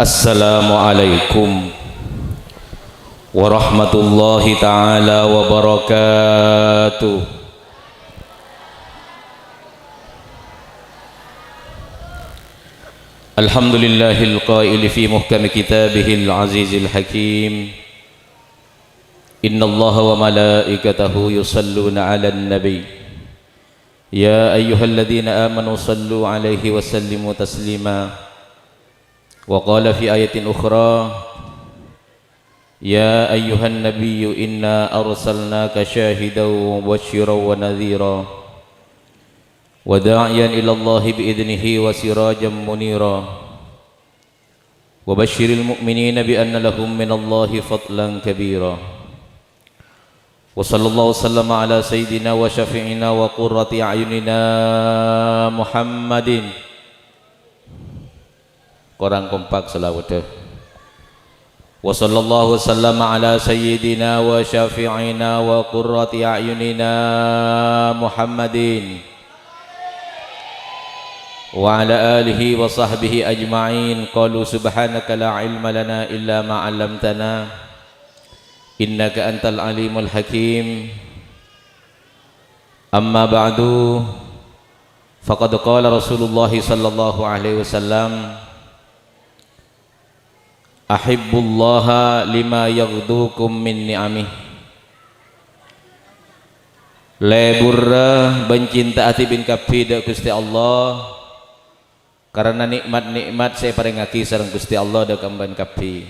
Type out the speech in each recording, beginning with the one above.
Assalamualaikum warahmatullahi ta'ala wabarakatuh. Alhamdulillahil qaili fi muhkami kitabihil azizil hakim. Innallaha wa malaikatahu yusalluna 'alan nabi. Ya ayyuhalladzina amanu sallu 'alaihi wa sallimu taslima. Wa qala fi ayatin ukhra ya ayyuhan nabiyyu inna arsalnaka syahidan wa mubasysyiran wa nadhira wa da'iyan ila Allahi bi'idnihi wa sirajan munira wa basyiril mu'minina bi anna lahum minallahi fadlan kabira wa sallallahu sallama ala sayyidina wa syafi'ina wa qurrati a'yunina Muhammadin. Korang kompak selawat. Wa sallallahu sallama ala sayyidina wa syafi'ina wa qurrati a'yunina Muhammadin wa ala alihi wa sahbihi ajma'in. Qalu subhanaka la ilma lana illa ma 'allamtana innaka antal alimul hakim. Amma ba'du, faqad qala Rasulullah sallallahu alaihi wasallam, ahibbullaha lima yaghdukum min ni'amih. Leburra bencinta ati bin kapi dak Gusti Allah karena nikmat-nikmat saya paringaki sareng Gusti Allah dak amban kapi.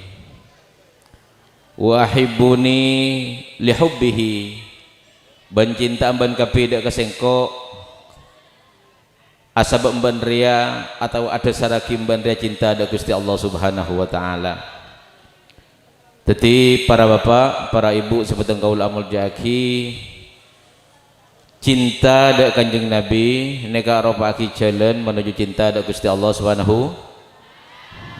Wa ahibbuni li hubbihi, bencinta amban kapi dak kasengko asab emban ria atau ada saraki emban ria cinta dak Gusti Allah Subhanahu wa taala. Jadi para bapak, para ibu seperti kaul amul jaki cinta dak Kanjeng Nabi neka ropaki jalan menuju cinta dak Gusti Allah Subhanahu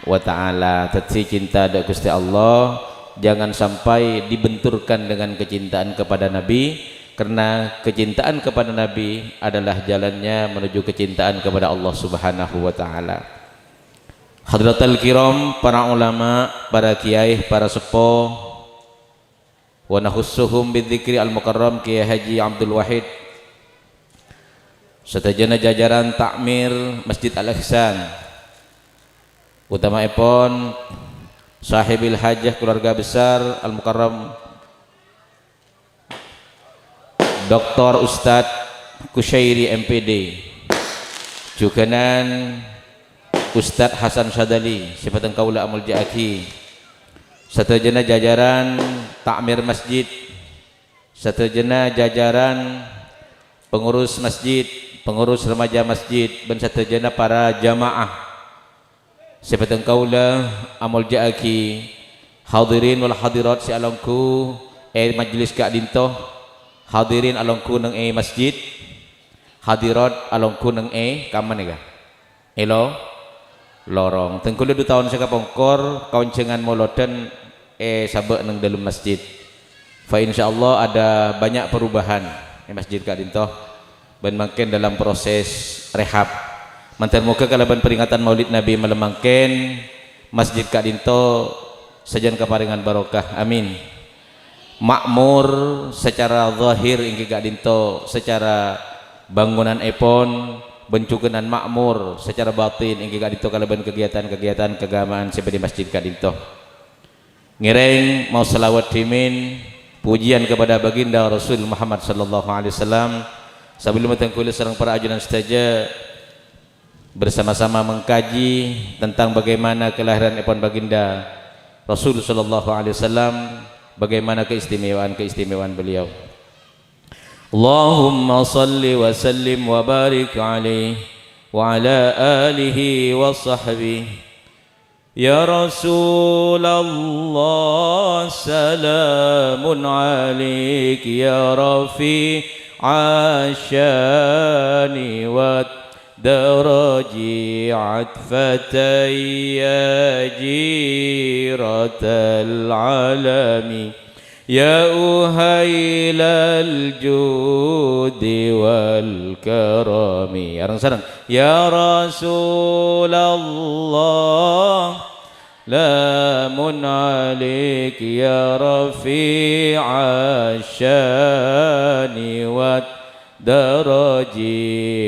wa taala. Jadi cinta dak Gusti Allah jangan sampai dibenturkan dengan kecintaan kepada Nabi, karena kecintaan kepada Nabi adalah jalannya menuju kecintaan kepada Allah Subhanahu wa taala. Hadratul kiram, para ulama, para kiai, para sepuh, wa nahussuhum bidzikri al-mukarram Kiai Haji Abdul Wahid, setajana jajaran takmir Masjid Al-Ihsan, utama epon sahibil hajah keluarga besar Al-Mukarram Dr. Ustadz Kusyairi MPD, juganan Ustadz Hasan Sadali, sifatan kaula amul ja'aki, satajana jajaran takmir masjid, satajana jajaran pengurus masjid, pengurus remaja masjid, dan satajana para jamaah, sifatan kaula amul ja'aki, hadirin wal hadirat si alangku majlis kak dintoh, hadirin alangku nang masjid, hadirat alangku nang kaman ega elo lorong tengkulo 2 tahun saya kapongkor kauncengan molodan sabak nang dalam masjid. Fa insyaallah ada banyak perubahan masjid kak dintoh ban makin dalam proses rehab. Mantan muka kalaban peringatan Maulid Nabi melemangken masjid kak dintoh sajan kaparingan barokah, amin. Makmur secara zahir ingki kak dintoh, secara bangunan epon bencukenan makmur, secara batin ingki kak dintoh kalaban kegiatan-kegiatan keagamaan seperti masjid kak dintoh. Ngereng mau selawat dimin pujian kepada baginda Rasul Muhammad sallallahu alaihi wasallam sambil metengkuli sareng para ajunan setaja bersama-sama mengkaji tentang bagaimana kelahiran epon baginda Rasul sallallahu alaihi wasallam, bagaimana keistimewaan beliau. Allahumma salli wa sallim wa barik alaihi wa ala alihi wa sahbihi. Ya Rasulullah salamun alaik ya rafi ashani wa daraji atfatay ya jiratal alami ya uhailal judi wal karami. Arang sarang ya Rasulullah لام عليك يا رفيع الشان والدرج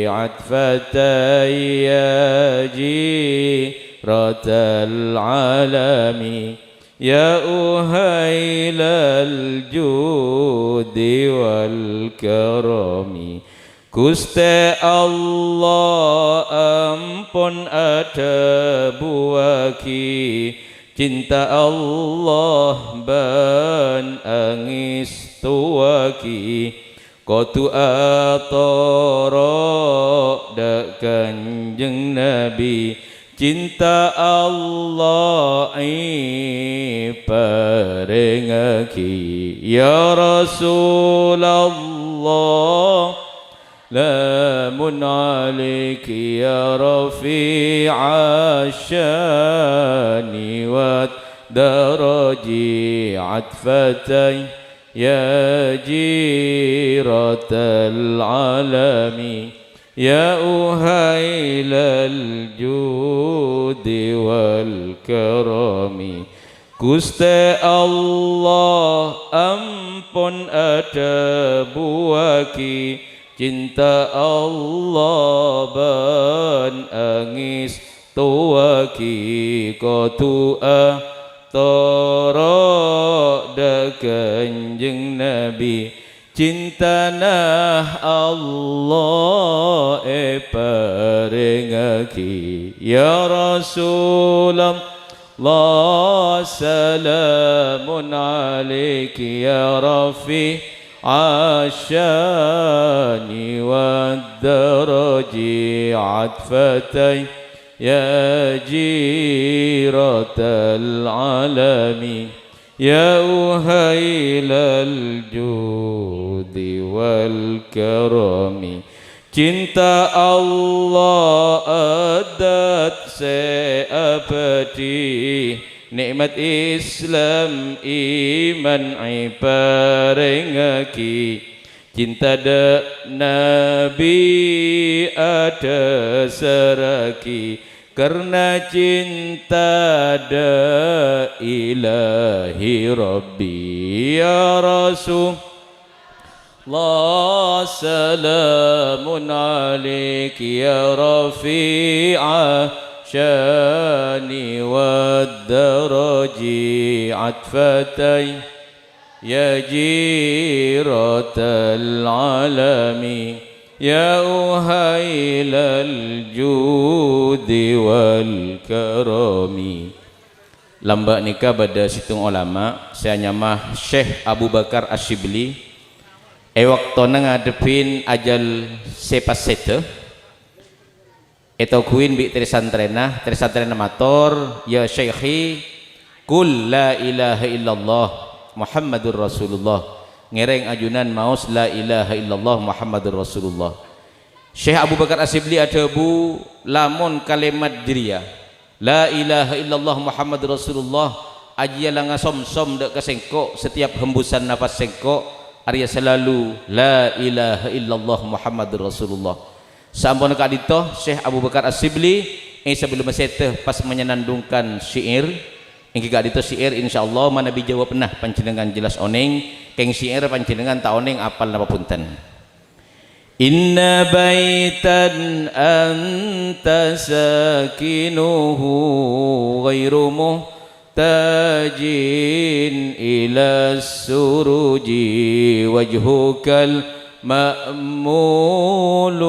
عطفة يا جيرة العالم يا أهيل الجود والكرم Gusti Allah ampun adabuaki cinta Allah ban angis tuaki Kotu atoro dak kanjeng Nabi cinta Allah parengaki ya Rasulullah lamun aliki ya rafi'a syani wa daraji atfatay ya jiratal alami ya uhailal judi wal karami Gusti Allah ampun adabuaki cinta Allah ban angis tuaki kotua toro da kanjeng Nabi cinta nah Allah parengaki ya Rasulullah salamun alaiki ya Rafi عاشاني والدرج عطفتي يا جيرة العالم يا أهيل الجود والكرم cinta Allah adat seabadi nikmat Islam iman iparengaki cinta da Nabi ada seraki karena cinta da ilahi Rabbi ya Rasul Allah salamun alaiki ya Rafi'a شاني والدرج عطفتي يا جيرة العالم يا أهيل الجود والكرم lambak nikah pada situng ulama saya nyamah Syekh Abu Bakar Asyibli waktona ngadepin ajal sepasete Eto kuin bi trisantrena mator ya syekhi kul la ilaha illallah Muhammadur Rasulullah ngereng ajunan maus la ilaha illallah Muhammadur Rasulullah Syekh Abu Bakar Asyibli adabu lamun kalimat diriya la ilaha illallah Muhammadur Rasulullah ajia langa som-som dak kesengkok setiap hembusan nafas sengkok arya selalu la ilaha illallah Muhammadur Rasulullah Sampun kadito Syekh Abu Bakar Asyibli sebelum seteh pas menyenandungkan syair ingki kadito syair insyaallah mana bijawab nah panjenengan jelas oneng keng syair panjenengan ta oneng apal napa punten Inna baitan anta sakinuhu ghairu muhtajin ila suruji wajhukal مأمول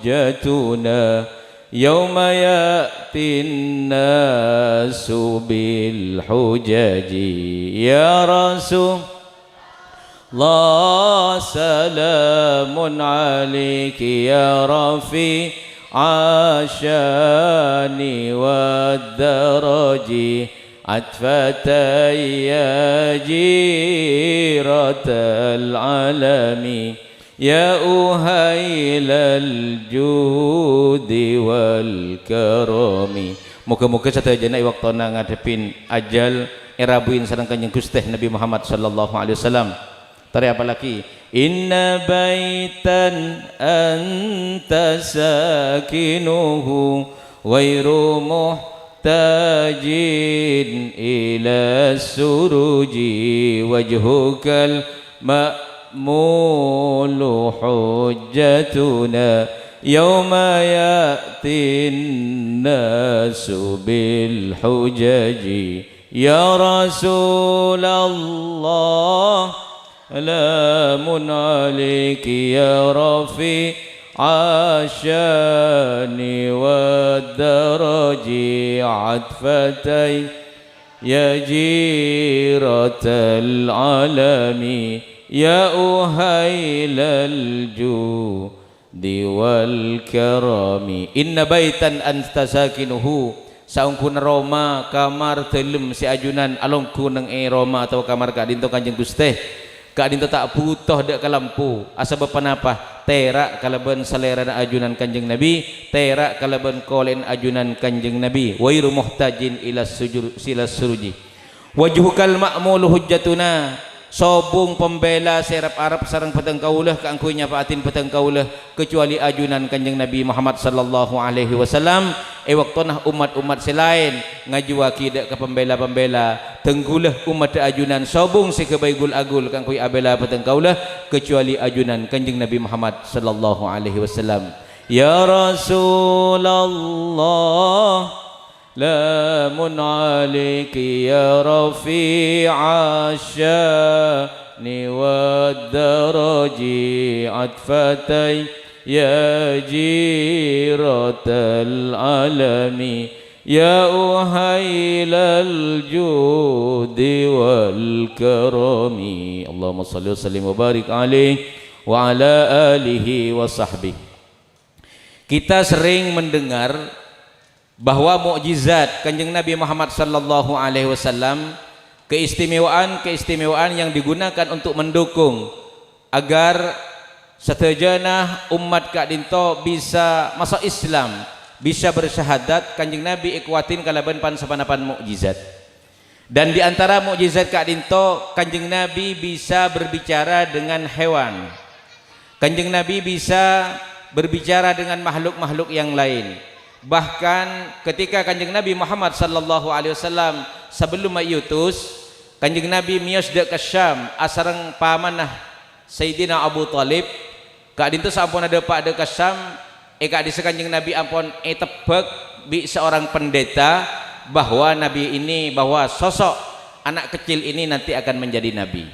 حجتنا يوم يأتي الناس بالحجج يا رسول الله سلام عليك يا رفيع الشان والدرج عطفتي يا جيرة العالم يا أهيل الجود والكرم Muka-muka satajana waktuna ngadepin ajal erabuin sareng kanjeng Gusti Nabi Muhammad sallallahu alaihi wasallam tari apa lagi inna baitan anta sakinuhu ghairu إلى السروج وجهك المأمول حجتنا يوم يأتي الناس بالحجج يا رسول الله سلام عليك يا رفيع الشان والدرج عطفتي يا جيرة العالم يا أهيل الجود والكرم إن بيتا أنت ساكنه saungkun Roma kamar telem si ajunan alongku nang Roma atau kamar kak dinto Kanjeng Gusti kak dinto tak butuh dek ke lampu asal apa terak kalaban selera ajunan Kanjeng Nabi terak kalaban kolen ajunan Kanjeng Nabi wairu muhtajin ila sujur silas suruji wajhukal ma'mul hujjatuna sobung pembela serap Arab sarang peteng kaulah keangkuinya paatin peteng kaulah kecuali ajunan Kanjeng Nabi Muhammad sallallahu alaihi wasallam waktunah umat-umat selain ngajuaki dak ke pembela-pembela tenggulah umat ajunan sobung si kebaigul agul kangkui abela peteng kaulah kecuali ajunan Kanjeng Nabi Muhammad sallallahu alaihi wasallam ya Rasulullah lamun aliki ya rafi'a syani wad daraji atfatai ya jiratal alami ya uhailal judi wal karami Allahumma salli wa sallim wa barik alaihi wa ala alihi wa sahbihi. Kita sering mendengar bahwa mukjizat Kanjeng Nabi Muhammad sallallahu alaihi wasallam keistimewaan yang digunakan untuk mendukung agar setejanah umat kak dinto bisa masuk Islam, bisa bersyahadat. Kanjeng Nabi ikwatin kalaban pan sapanapan mukjizat. Dan di antara mukjizat kak dinto Kanjeng Nabi bisa berbicara dengan hewan. Kanjeng Nabi bisa berbicara dengan makhluk-makhluk yang lain. Bahkan ketika Kanjeng Nabi Muhammad sallallahu alaihi wasallam sebelum mayutus Kanjeng Nabi miyos dek ke Syam asareng pamanah Sayyidina Abu Talib kak dintu sampun ada pak dek ke Syam kak di Kanjeng Nabi ampun tebak bi seorang pendeta bahwa Nabi ini bahwa sosok anak kecil ini nanti akan menjadi Nabi.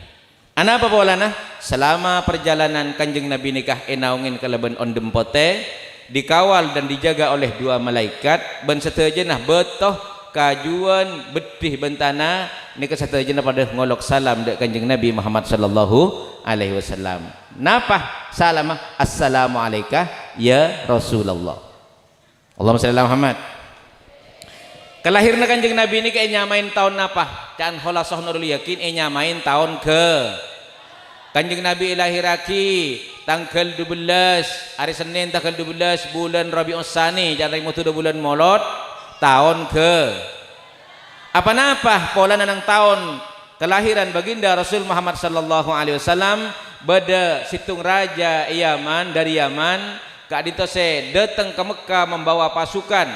Ana apa bolana selama perjalanan Kanjeng Nabi nikah enaungin keleban ondempote dikawal dan dijaga oleh dua malaikat ben setejenah betoh kajuan betih bentana ni kesetejenah pada ngolok salam dek Kanjeng Nabi Muhammad sallallahu alaihi wasallam. Napa salam assalamu alayka ya Rasulullah. Allahumma shalli ala Muhammad. Kelahirna Kanjeng Nabi ini kayak nyamain tahun napa? Can Khulasah Nurul Yakin nyamain tahun ke Kanjeng Nabi lahiraki tanggal 12 hari Senin tanggal 12 bulan Rabiul Tsani jangan mutu bulan Molot tahun ke apa napa pola nanang tahun kelahiran baginda Rasul Muhammad sallallahu alaihi wasallam beda situng raja Yaman dari Yaman kak dito se datang ke Mekah membawa pasukan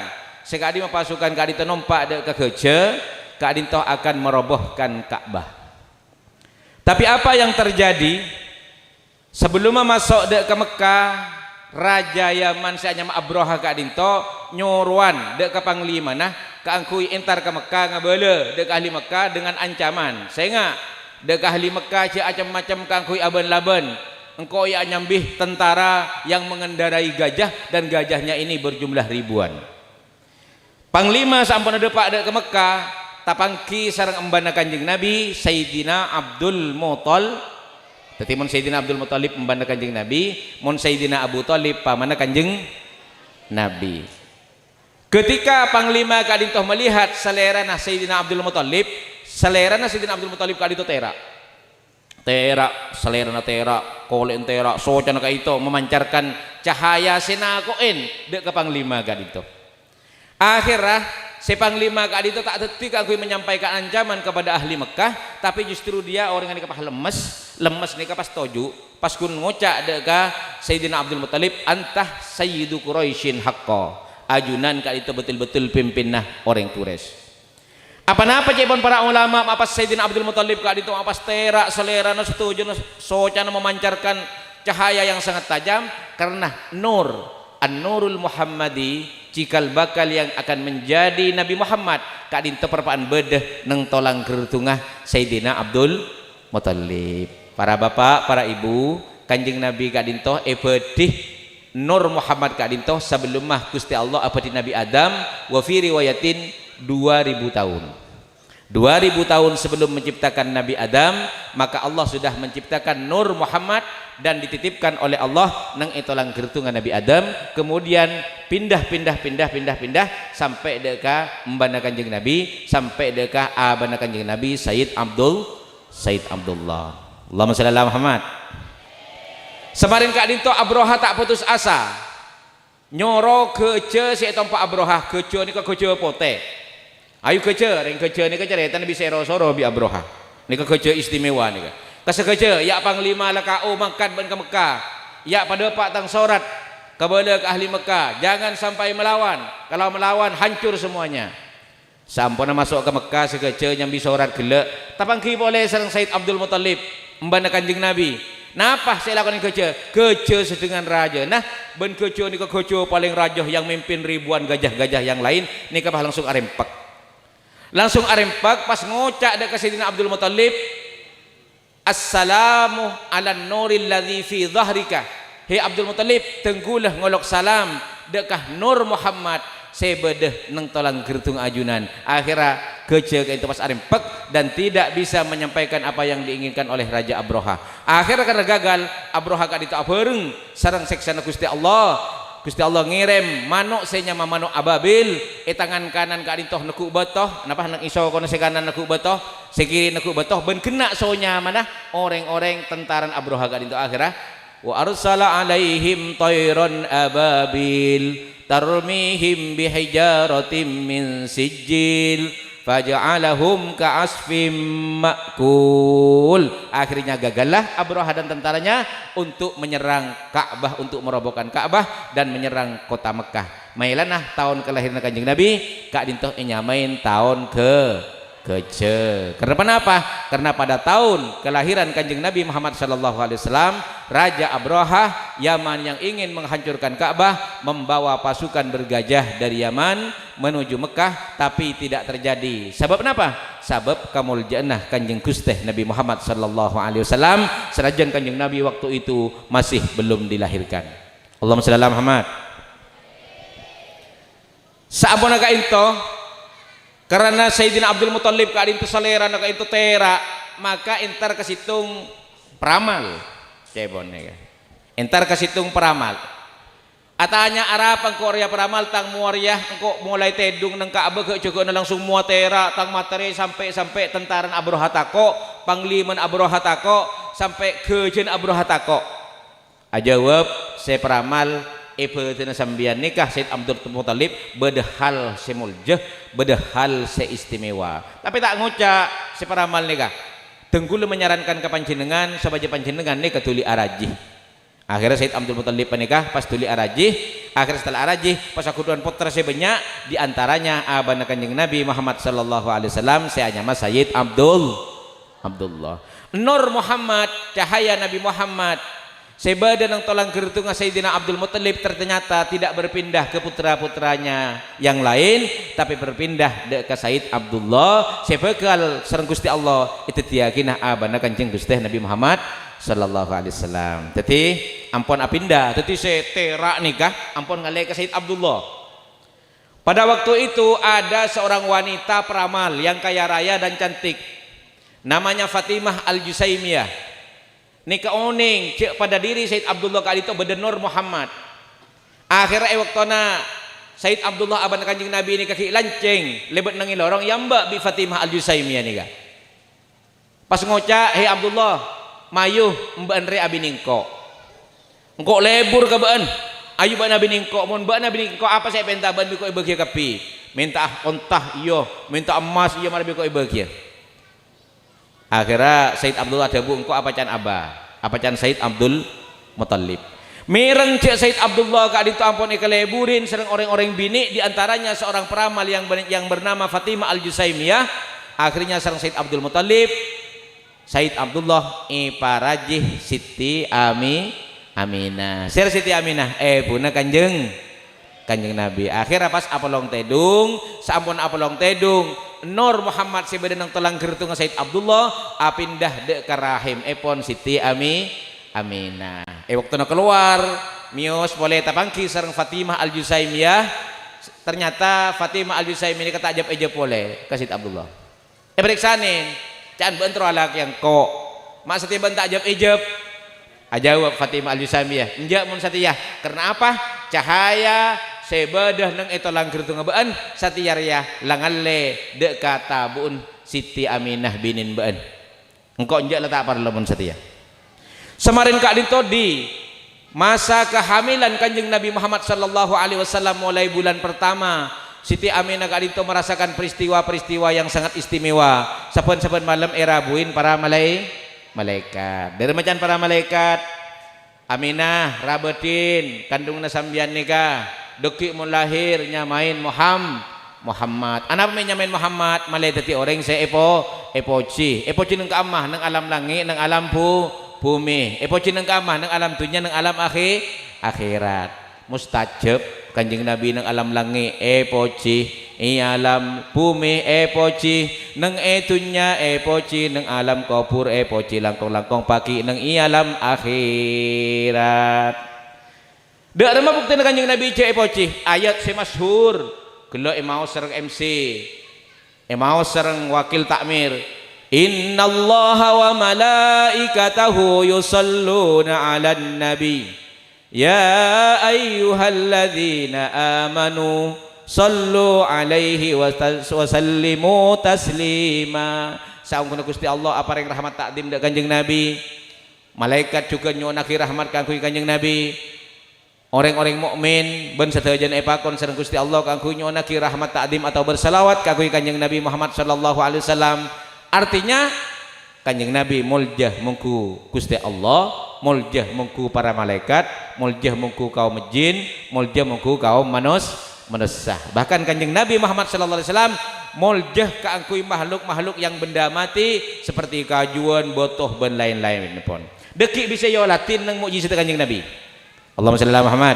sekali pasukan kak dito nompak de ke keje kak dito akan merobohkan Ka'bah. Tapi apa yang terjadi sebelum masuk dek ke Mekah raja Yaman seanya Abroha kak dinto nyuruan dek ke panglima nah keangkui entar ke Mekah ngabele dek ahli Mekah dengan ancaman sehingga dek ahli Mekah cia macam-macam keangkui aban-laban engkau ya nyambih tentara yang mengendarai gajah dan gajahnya ini berjumlah ribuan. Panglima sampun ada pak dek ke Mekah tapangki sareng embana Kanjeng Nabi Sayyidina Abdul Muttalib. Tadi mun Sayyidina Abdul Muttalib embana Kanjeng Nabi, mun Sayyidina Abu Thalib pamana Kanjeng Nabi. Ketika panglima kadintoh melihat selera nah Sayyidina Abdul Muttalib, selera nah Sayyidina Abdul Muttalib kadintoh terak. Terak, selera na terak, kolen terak, socana ka itu memancarkan cahaya sinakoen dek ke panglima kadintoh. Akhirnya si panglima kak itu tak detik aku menyampaikan ancaman kepada ahli Mekah, tapi justru dia orang yang kapah lemes nih pas toju pas kun ngocak deka Sayyidina Abdul Muttalib antah Sayyidu Quraisyin haqqo ajunan kali itu betul-betul pimpinah orang Quraisy. Apa cebon para ulama apa Sayyidina Abdul Muthalib kali itu apa terak selera na setuju na socana memancarkan cahaya yang sangat tajam karena nur an-nurul Muhammadi cikal bakal yang akan menjadi Nabi Muhammad kali itu perpaan bedah neng tolang kertungah Sayyidina Abdul Muthalib. Para bapak, para ibu, Kanjeng Nabi kadintoh pedih Nur Muhammad kadintoh sebelum mah Gusti Allah apa di Nabi Adam wa fi riwayatin 2000 tahun. 2000 tahun sebelum menciptakan Nabi Adam, maka Allah sudah menciptakan Nur Muhammad dan dititipkan oleh Allah nang etolang gertungan Nabi Adam, kemudian pindah sampai deka mbana Kanjeng Nabi, sampai deka abana Kanjeng Nabi Sayyid Abdullah. Allahumma shalli ala Muhammad. Semarin Kak Dinto Abroha tak putus asa. Nyoro kece si etom Pak Abroha kece ni kece pote. Ayo kece, ring kece ni kece retan bisa soro bi Abroha. Ni kece istimewa ni. Kase kece ya panglima lakau mangkat ban ke Mekah. Ya pada Pak tang sorat kepada ke ahli Mekah, jangan sampai melawan. Kalau melawan hancur semuanya. Sampun masuk ke Mekah sekece nyambi sorat gelek. Tapangki boleh sareng Said Abdul Muthalib mbana Kanjeng Nabi. Napa saya lakukan kece sedengan raja. Nah, ben kece ni kece paling raja yang memimpin ribuan gajah-gajah yang lain ni kapah langsung arempak. Langsung arempak pas ngocak dekat Sayyidina Abdul Muthalib, assalamu ala nuril ladzi fi dhahrika. Hei Abdul Muthalib, tenggulah ngolok salam dekah Nur Muhammad sebedeh neng tolang gertung ajunan. Akhirnya kece itu pas arempek dan tidak bisa menyampaikan apa yang diinginkan oleh Raja Abroha. Akhirnya karena gagal, Abroha kad itu abareng sareng seksana Gusti Allah. Gusti Allah ngirim manuk senyama manuk ababil, tangan kanan kad itu neku betoh, napa nang iso kono se kanan neku betoh, se kiri neku betoh ben kena sonya mana orang-orang tentaran Abroha kad itu. Akhirnya wa arsala alaihim tayran ababil tarmihim bihijaratim min sijil faja'alahum ka'asfim ma'kul. Akhirnya gagallah Abroha dan tentaranya untuk menyerang Ka'bah, untuk merobohkan Ka'bah dan menyerang kota Mekah. Mailanah tahun kelahiran Kanjeng Nabi Kak Dintoh nyamain tahun kece. Karena apa? Karena pada tahun kelahiran Kanjeng Nabi Muhammad SAW, Raja Abroha Yaman yang ingin menghancurkan Ka'bah membawa pasukan bergajah dari Yaman menuju Mekah, tapi tidak terjadi. Sebab kenapa? Sebab kamul jannah Kanjeng Gusti Nabi Muhammad SAW, serajan Kanjeng Nabi waktu itu masih belum dilahirkan. Allahumma shalli ala Muhammad. Saabona ka into karena Sayyidina Abdul Muthalib ka itu salera na ka itu tera, maka entar ka situng peramal cebon ya. Entar ka situng peramal. Atanya arapan ko Arya peramal tang muaryah engko mulai tedung nang Ka'bah ke juga na langsung mua tera tang materi sampai tentaran Abroha tako, pangliman Abroha tako, sampai kejen Abroha tako. Ajawab saya peramal tina sambian nikah Said Abdul Muthalib bedahal semuljeh, bedahal seistimewa. Tapi tak ngocak si peramal nikah. Tenggulu menyarankan ke panjenengan sebagai panjenengan nikah tuli araji. Akhirnya Said Abdul Muthalib menikah pas tuli araji. Akhirnya setelah araji pas akuduan putra sebanyak di antaranya abana Kanjeng Nabi Muhammad sallallahu alaihi wasallam saya nama Sayyid Abdullah. Nur Muhammad, cahaya Nabi Muhammad sebada nang tolang gertunga Sayyidina Abdul Muthalib ternyata tidak berpindah ke putra-putranya yang lain, tapi berpindah ke Sayyid Abdullah sebekal sareng Gusti Allah itu tiyakinah abana Kanjeng Gusti Nabi Muhammad sallallahu alaihi wasallam. Jadi ampun apindah, jadi saya terak nikah ampun ngalih ke Sayyid Abdullah. Pada waktu itu ada seorang wanita peramal yang kaya raya dan cantik, namanya Fatimah Al-Jusaimiyah. Nika oning cek pada diri Sayyid Abdullah kali itu bedenur Muhammad. Akhirnya waktuna Sayyid Abdullah aban Kanjeng Nabi ni kaki lanceng lebet nangi lorong yamba bi Fatimah Al-Jusaimiyah nika. Pas ngoca, "Hei Abdullah, mayuh mbaan re abiningko." Engko lebur ka baan. Ayu baan abiningko, mun baan abiningko apa saya penta ban bi ko ibeuh kapi. Minta ontah iyo, minta emas iyo mari bi ko ibeuh. Akhirnya Sayyid Abdullah dabu engko apa can abah, apa can Sayyid Abdul Muthalib. Mireng cek Said Abdullah ka ditu ampun ikaleburin sareng orang-orang bini, diantaranya seorang peramal yang bernama Fatimah Al-Jusaimiyah. Akhirnya sareng Said Abdul Muthalib, Said Abdullah iparajih Siti Aminah. Sir Siti Aminah puna kanjeng Nabi. Akhirnya pas apolong tedung, sampun apolong tedung, Nur Muhammad sebedenang telang gertung Said Abdullah apindah dek ka rahim epon Siti Aminah. Waktu na keluar mios boleh tapangki sareng Fatimah Al-Jusaimiyah. Ternyata Fatimah Al-Jusaimiyah ini kata ajab boleh ka Said Abdullah. Periksanin can bentro alak yang kok mak Sati ben tak ajab ajawab Fatimah Al-Jusaimiyah enjak mun Satiyah karena apa cahaya sebedah nang itu langkir tu ngabaan Satiyarya langalle dek kata buun Siti Aminah binin baan engkau enjak letak par lamun Satiyah. Semarin kak dito di masa kehamilan Kanjeng Nabi Muhammad sallallahu alaihi wasallam mulai bulan pertama, Siti Aminah kak dito merasakan peristiwa-peristiwa yang sangat istimewa. Saben-saben malam erabuin para malaikat. Dari macam para malaikat, Aminah rabetin kandungna sambian nikah, deki mun lahir nyamain Muhammad. Anak nyamain Muhammad, malai dadi orang se epoci nang kaamah nang alam langit nang alam bumi. Epoci nang kaamah nang alam dunya nang alam akhirat. Mustajab Kanjeng Nabi nang alam langit epoci, alam bumi epoci, nang etunya epoci, nang alam kubur epoci, langkong-langkong pagi nang alam akhirat. Dak ada bukti nang Kanjeng Nabi ce epoci, ayat si masyhur, gelo emau sareng MC, emau sareng wakil takmir. Innallaha wa malaikatahu yusalluna 'alan nabi. Ya ayyuhalladzina amanu sallu alaihi wa sallimu taslima. Saungkeun Gusti Allah apareng rahmat takdim dak Kanjeng Nabi. Malaikat juga nyonaki rahmat kanggo Kanjeng Nabi. Orang-orang mukmin ben sadayan epakon sareng Gusti Allah kanggo nyonaki rahmat takdim atau bersalawat kanggo Kanjeng Nabi Muhammad sallallahu alaihi wasallam. Artinya Kanjeng Nabi muljah mungku Gusti Allah, muljah mungku para malaikat, muljah mungku kaum jin, muljah mungku kaum manusia. Bahkan Kanjeng Nabi Muhammad sallallahu alaihi wasallam muljah kaangkui makhluk-makhluk yang benda mati seperti kajuan, botoh dan lain-lain pun. Deki bisa yo latin nang mukjizat Kanjeng Nabi. Allahumma shalli ala Muhammad.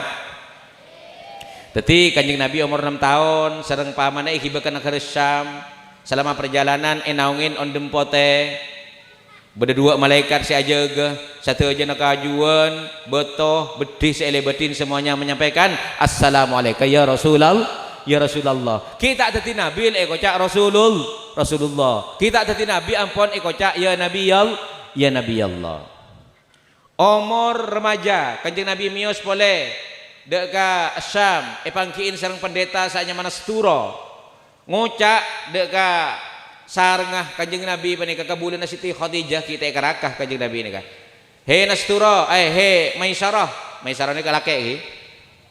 Dadi Kanjeng Nabi umur 6 tahun sareng pamanna ikibakan ke Syam. Selama perjalanan enaungin on dempote beda dua malaikat si ajaga satu aja nak kajuan betoh bedih seelebetin semuanya menyampaikan assalamualaikum ya Rasulullah kita tadi nabi ekocak Rasulullah kita tadi nabi ampun ekocak ya Nabi Allah. Umur remaja Kanjeng Nabi mios boleh deka Syam pangkiin sareng pendeta saanya mana seturo ngucak deka sarengah Kanjeng Nabi panika kabulan na Siti Khadijah kita karakah Kanjeng Nabi nika he nasturo he Maisarah ni kalake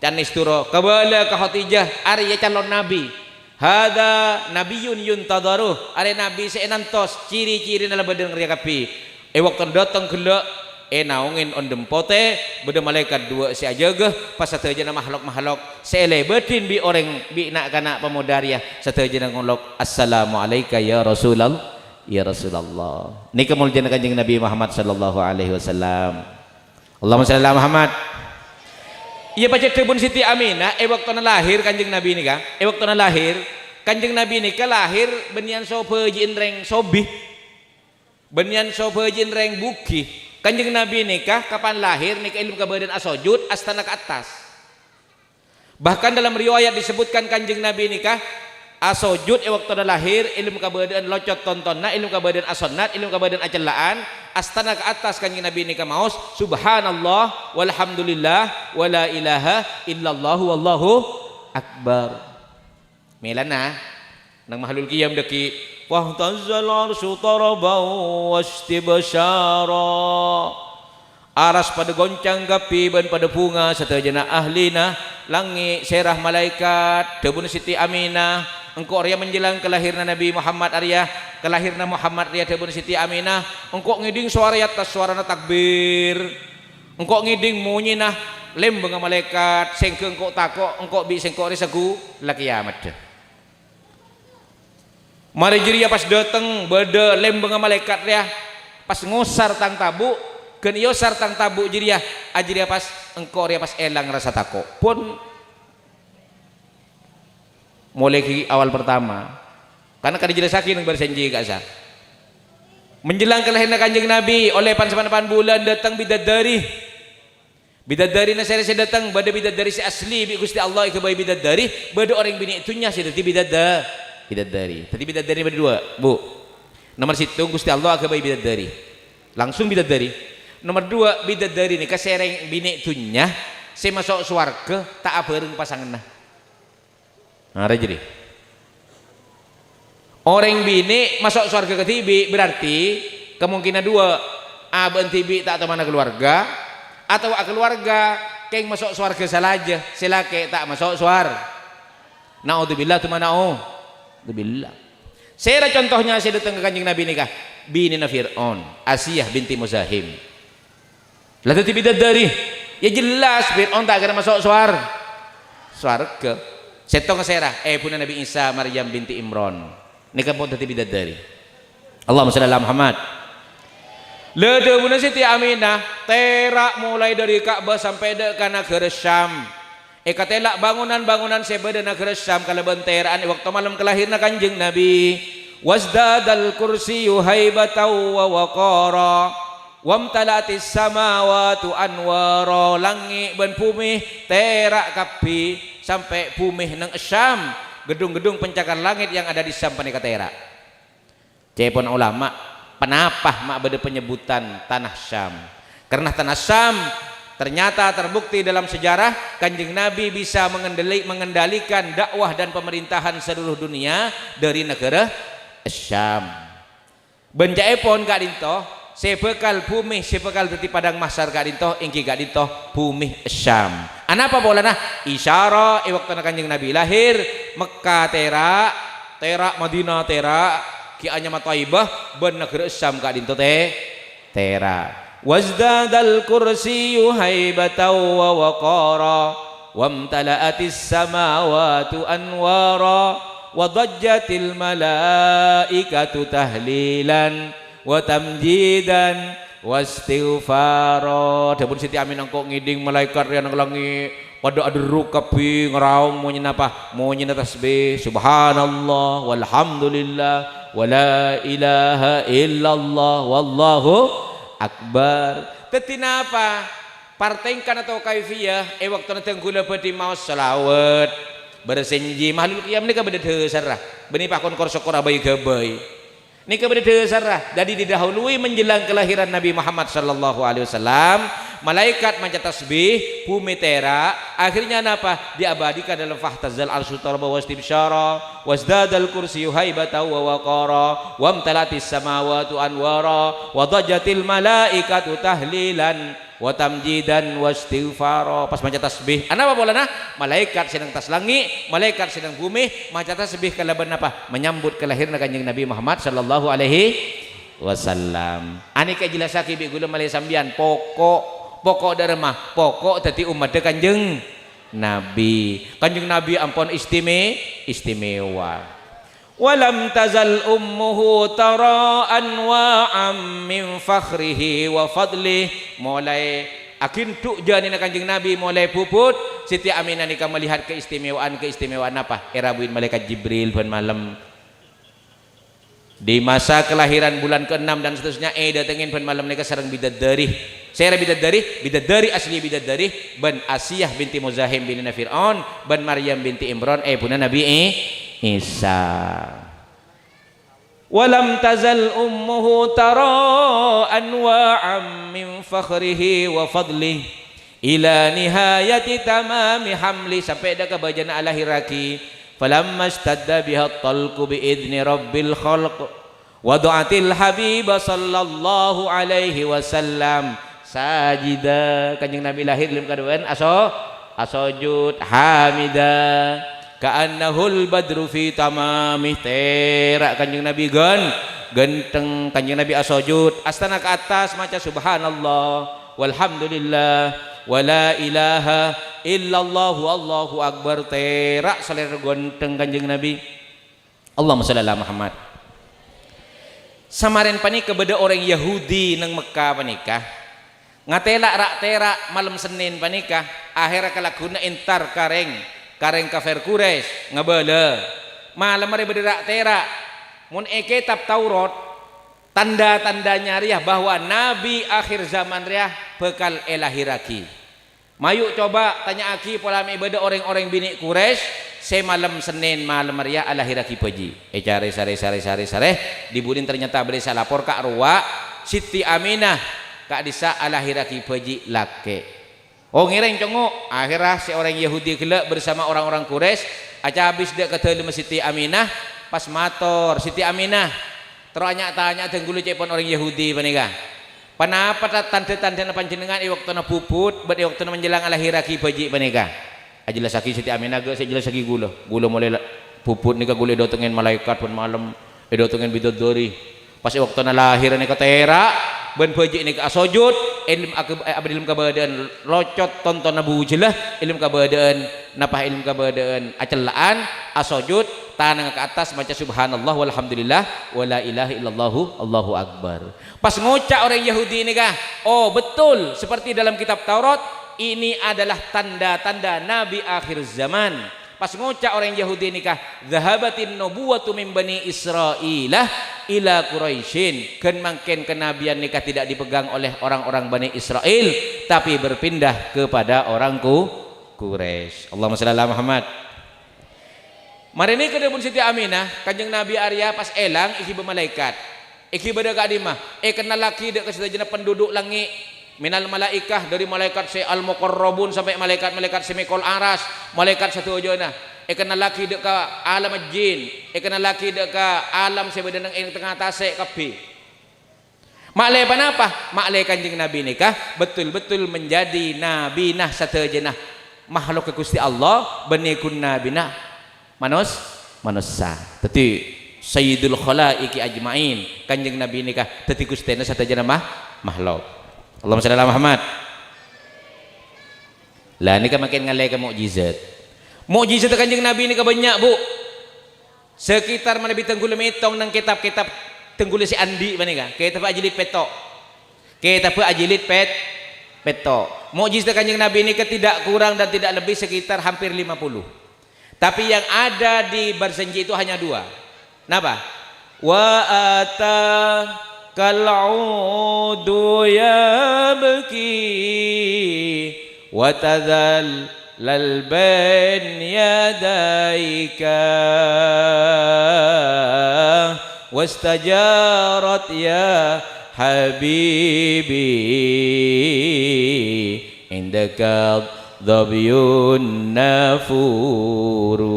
can nasturo kabala ka Khadijah ari calon nabi hada nabiyun yuntadaru ari nabi seenantos ciri-ciri na labadeun ngriya kapi waktu datang gelak naungin on dempote beda malaikat dua si ajaga pas satu aja makhluk selebetin bi orang bi nak kana pemudariah satu aja ngolok assalamualaikum ya Rasulullah ni kemuliaan Kanjeng Nabi Muhammad sallallahu alaihi wasallam. Allahumma shalli ala Muhammad. Iya baca tebun Siti Aminah waktu na lahir Kanjeng Nabi nika waktu na lahir Kanjeng Nabi nika lahir benian sopeujin reng sobih benian sopeujin reng buki. Kanjeng Nabi nikah kapan lahir nikah ilmu kebadan asojud astana ke atas. Bahkan dalam riwayat disebutkan Kanjeng Nabi nikah asojud waktu lahir ilmu kebadan locot tontonna ilmu kebadan asonnat ilmu kebadan acelaan astana ke atas. Kanjeng Nabi nikah maos subhanallah walhamdulillah wala ilaha illallah wallahu akbar. Melana nang mahlul qiyam deki wahtazal arsyu tarabaw wastibsyara aras pada goncang gapi ban pada bunga satajana ahlina langit serah malaikat debun Siti Aminah engkau arya menjelang kelahiran Nabi Muhammad arya kelahiran Muhammad arya debun Siti Aminah engkau ngiding suara atas suarana takbir engkau ngiding munyi nah lem dengan malaikat sengke engkau takok engkau bi sengkau resagu la kiamat dah. Mari jiria pas dateng beda lem dengan malaikat dia pas ngosar tang tabu keun iosar tang tabu jiria ajiria pas engkau ria pas elang rasa takok pun mulai awal pertama karena kan dijelasakin yang bersenji gak sah menjelang kelahiran kanjeng Nabi oleh pan 8 bulan datang bidadari na saya datang bada bidadari si asli bi Gusti Allah ke bayi bidadari bada orang bini itunya si tadi bidadari tadi bidadari berdua bu nomor situ Gusti Allah ke bayi bidadari langsung bidadari nomor 2 bidadari ni kasereng bini itunya saya masuk swarga tak abareng pasangan nah jadi orang bini masuk swarga ketibi berarti kemungkinan 2 aben tibi tak teman keluarga atau keluarga keng masuk swarga salaja silake tak masuk swar naudzubillah tu manau naudzubillah saya contohnya saya datang ke kanjeng Nabi nikah bini na Fir'aun Asiyah binti Muzahim lah tadi bidadari ya jelas Fir'aun tak kena masuk swarga setong saya punya Nabi Isa Maryam binti Imran nikah pun tadi bidadari Allahumma shalli ala Muhammad. Lede Bunda Siti Aminah terak mulai dari Ka'bah sampai ke negara Syam. Katelak bangunan-bangunan sebeda negara Syam kalau benteraan waktu malam kelahiran kanjeng Nabi. Wasdadal kursiyyu haibatan wa waqara wamtalatis samawati anwara langit ben bumi terak kapi sampai bumi nang Syam. Gedung-gedung pencakar langit yang ada di Syam panika terak. Cepon ulama kenapa mak beda penyebutan tanah Syam? Karena tanah Syam ternyata terbukti dalam sejarah kanjeng Nabi bisa mengendalikan dakwah dan pemerintahan seluruh dunia dari negara Syam. Benjaepon kak dinto sebekal bumi sebekal teti padang mahsyar kak dinto ingki kak dinto bumi Syam. Anapa bolana isyara waktu kanjeng Nabi lahir Mekah terak Madinah terak kianya Taibah ben negeri Syam ka dinto tera wazdadal kursiyyu haibatan wa waqara wamtala'atis samawati anwara wa dajjatil malaikatu tahlilan wa tamjidan wastighfara. Dapun Siti Amin engko ngiding malaikat yang langit pada adru kapi ngeraung mau nyenapa mau nyenat tasbih subhanallah walhamdulillah wala ilaha illallah wallahu akbar. Tetina apa partengkan atau kaifiyah waktu nanti gula peti mau selawat bersenji makhluk qiyam nika beda sarah beni pakon korsokora bayi gabai nika beda sarah jadi didahului menjelang kelahiran Nabi Muhammad sallallahu alaihi wasallam malaikat manca tasbih bumi tera akhirnya apa diabadikan dalam fahtazal arsy tarba wastibsyara wasdadal kursiyyu haibatan wa waqara wamtalatis samawati anwara wa dajjatil malaikatu tahlilan wa tamjidan wastighfara. Pas manca tasbih anapa bolana malaikat sedang tas langit malaikat sedang bumi manca tasbih kalaban apa menyambut kelahiran kanjeng Nabi Muhammad sallallahu alaihi wasallam. Ani ka jelasake bi gula malai sambian pokok darmah pokok tadi umat kanjeng Nabi ampun istimewa walam tazal ummuhu tara anwa'am min fakhrihi wa fadlih mulai akin tuk janina kanjeng Nabi mulai puput Siti Aminah nikah melihat keistimewaan apa erabuin malaikat Jibril pada malam di masa kelahiran bulan ke-6 dan seterusnya datengin pada malam nikah sareng bidadari saya bidadari asli bidadari ban Asiyah binti Muzahim bin Fir'aun ban Maryam binti Imran punya Nabi Isa. Walam tazal ummuhu tara anwa'am min fakhrihi wa fadlihi ila nihayati tamami hamli sampai dah kebajana alahiraki falamma istadda biha talqu bi idni rabbil khalq wada'atil habiba sallallahu alaihi wasallam sajida kanjeng Nabi lahir lim kaduan asojud hamida ka'annahul badru fi tamamih terak kanjeng Nabi genteng kanjeng Nabi asojud astana ke atas maca subhanallah walhamdulillah wala ilaha illallah wallahu akbar. Terak selera gonteng Kanjeng Nabi. Allahumma shalli ala Muhammad. Samarin panika beda orang Yahudi nang Mekah panika ngatelak rak terak malam Senin panika akhirnya kalakuna entar kareng kafir Quraisy ngabala malam hari beda rak terak mun kitab Taurat tanda-tandanya riah bahwa nabi akhir zaman riah bekal elahiraki. Mayuk coba tanya aki pola beda orang-orang bini Quraisy semalam Senin malam Maria alahiraki paji cari sare dibudin ternyata bisa lapor kak Ruwa Siti Aminah kak disa alahiraki paji lake. Oh ngireng congok akhirnya seorang Yahudi kelak bersama orang-orang Quraisy aca habis dia kata lima Siti Aminah pas mator Siti Aminah tanya tenggulu cepon orang Yahudi panika panapa tanda-tanda panjenengan waktu na puput bad waktu na menjelang alahiraki paji panika ajelas lagi Siti Aminah ge sejelas lagi gula mulai puput nika gula datengin malaikat pun malam datengin bidadari pas waktu na lahir nika tera ben paji nika asojud ilm kabadaan locot tonton nabu jelah ilm kabadaan napah ilm kabadaan acelaan asojud tanang ke atas baca subhanallah walhamdulillah wala ilaha illallah Allahu akbar. Pas ngocak orang Yahudi nika oh betul seperti dalam kitab Taurat ini adalah tanda-tanda nabi akhir zaman. Pas ngocak orang Yahudi nikah zahabatin nubuwatu min bani Israilah ila Quraisyin kan mungkin kenabian nikah tidak dipegang oleh orang-orang Bani Israel tapi berpindah kepada orang Quraisy. Allahumma shalli ala Muhammad. Mari ini kedua Siti Aminah Kanjeng Nabi Arya pas elang iki malaikat iki beda ka dimah kenal laki dek kesedajana penduduk langit minal malaikah dari malaikat si al muqarrabun sampai malaikat si mikol aras malaikat satu ojona kenal laki dek ka alam jin kenal laki dek ka alam si beda nang tengah tasik kapi maklai panapa maklai Kanjeng Nabi nikah betul-betul menjadi nabi nah satajana makhluk ke Gusti Allah benikun nabi nah manusia tadi sayyidul khalaiki ajmain Kanjeng Nabi nikah tadi Gusti satajana makhluk. Allahumma shalli ala Muhammad. Lah ini kan makin ngalai ke mukjizat Kanjeng Nabi ini banyak bu sekitar mana bitanggul metong nang kitab-kitab tenggul si Andi manika kitab ajilit petok petok mukjizat Kanjeng Nabi ini tidak kurang dan tidak lebih sekitar hampir 50 tapi yang ada di Barzanji itu hanya 2. Napa? Wa ata kal'udu yabki wa tadhallal bain yadaika wastajarat ya habibi indaka dhabyun nafuru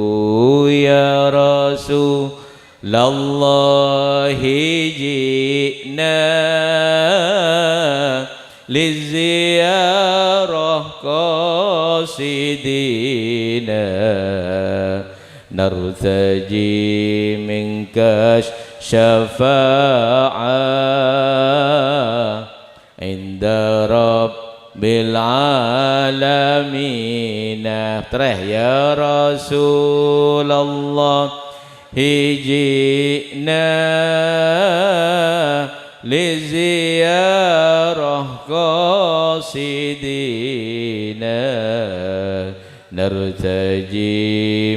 ya rasul lallahi ji'na liziyarah qasidina nartaji minka syafa'ah inda rabbil alamin. Tereh ya Rasulullah hijina liziyarah qasidina nartaji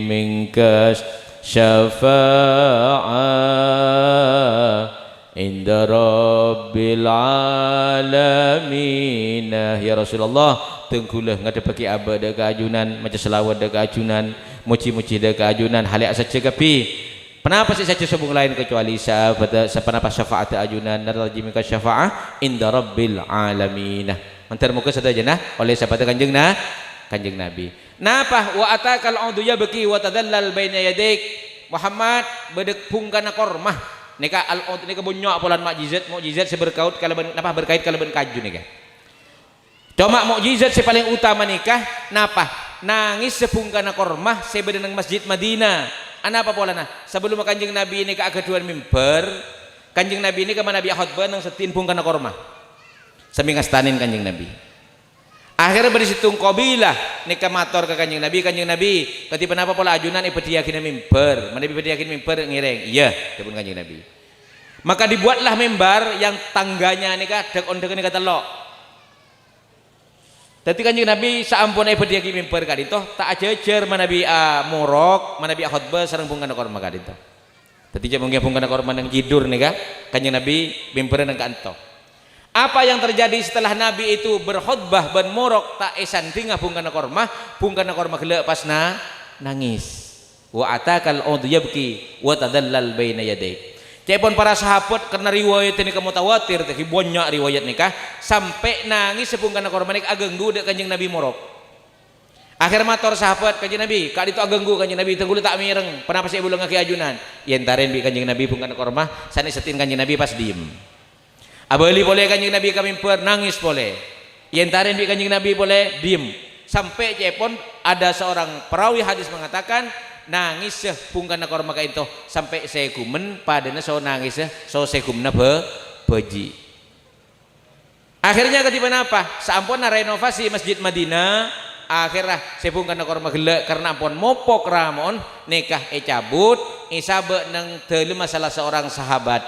minka syafa'ah inda rabbil alamin. Ya Rasulullah tengkulah ngadepaki aba dak ajunan macam selawat dak ajunan muci-muci dak ajunan halik saja kapi kenapa sih saja sebung lain kecuali sepenapa syafaat ajunan nartaji minka syafa'ah inda rabbil alamin. Mantar muka saja nah oleh sahabat Kanjeng Nabi. Napa wa atakal audu yabki wa tadallal baina yadik Muhammad bedek pungkana kormah nika al-aud nika bunyo apolan mukjizat seberkaut kalaban napa berkait kalaban kaju nika. Cuma mukjizat si paling utama nikah napa nangis sepungkana kormah sebeda nang Masjid Madinah. Anapa polana sebelum Kanjeng Nabi ini ke keduan mimbar Kanjeng Nabi ini ke mana Nabi khutbah nang setin pungkana kormah sami ngastanin Kanjeng Nabi. Akhirnya berisitung qabilah nikah mator ke Kanjeng Nabi. Kanjeng Nabi ketipa napa pola ajunan ipediakin mimbar, mana ipediakin mimbar ngireng. Iya, dipun Kanjeng Nabi. Maka dibuatlah mimbar yang tangganya nikah dek ondek nikah telok. Dadi Kanjeng Nabi saampun ipediakin mimbar kadito tak ajajar manabi murok, manabi khutbah sareng pungkana korma kadito. Dadi mungkin pungkana korma nang jidur nikah Kanjeng Nabi mimbar nang kanto. Apa yang terjadi setelah Nabi itu berkhutbah ben murok tak esan tingah pungkana korma gelek pas nangis. Wa atakal ud yabki wa tadallal baina yaday. Cepon para sahabat karena riwayat ini mutawatir teh banyak riwayat nikah sampai nangis sepungkana korma nik ageng dudek Kanjeng Nabi murok. Akhir mator sahabat Kanjeng Nabi kali itu ageng Kanjeng Nabi tenggul tak mireng. Kenapa saya belum ngaki ajunan? Yentaren bi Kanjeng Nabi pungkana korma sani setin Kanjeng Nabi pas diem. Abali boleh Kanjeng Nabi kami nangis boleh. Yentaren bi Kanjeng Nabi boleh diem. Sampai cepon ada seorang perawi hadis mengatakan nangis pungkana korma kainto sampai sekumen padana so nangis so sekumna beji. Akhirnya ketiban apa? Saampun renovasi Masjid Madinah akhirnya sepungkana korma gelek karena ampun mopok ramon nikah cabut isabe nang teu masalah seorang sahabat.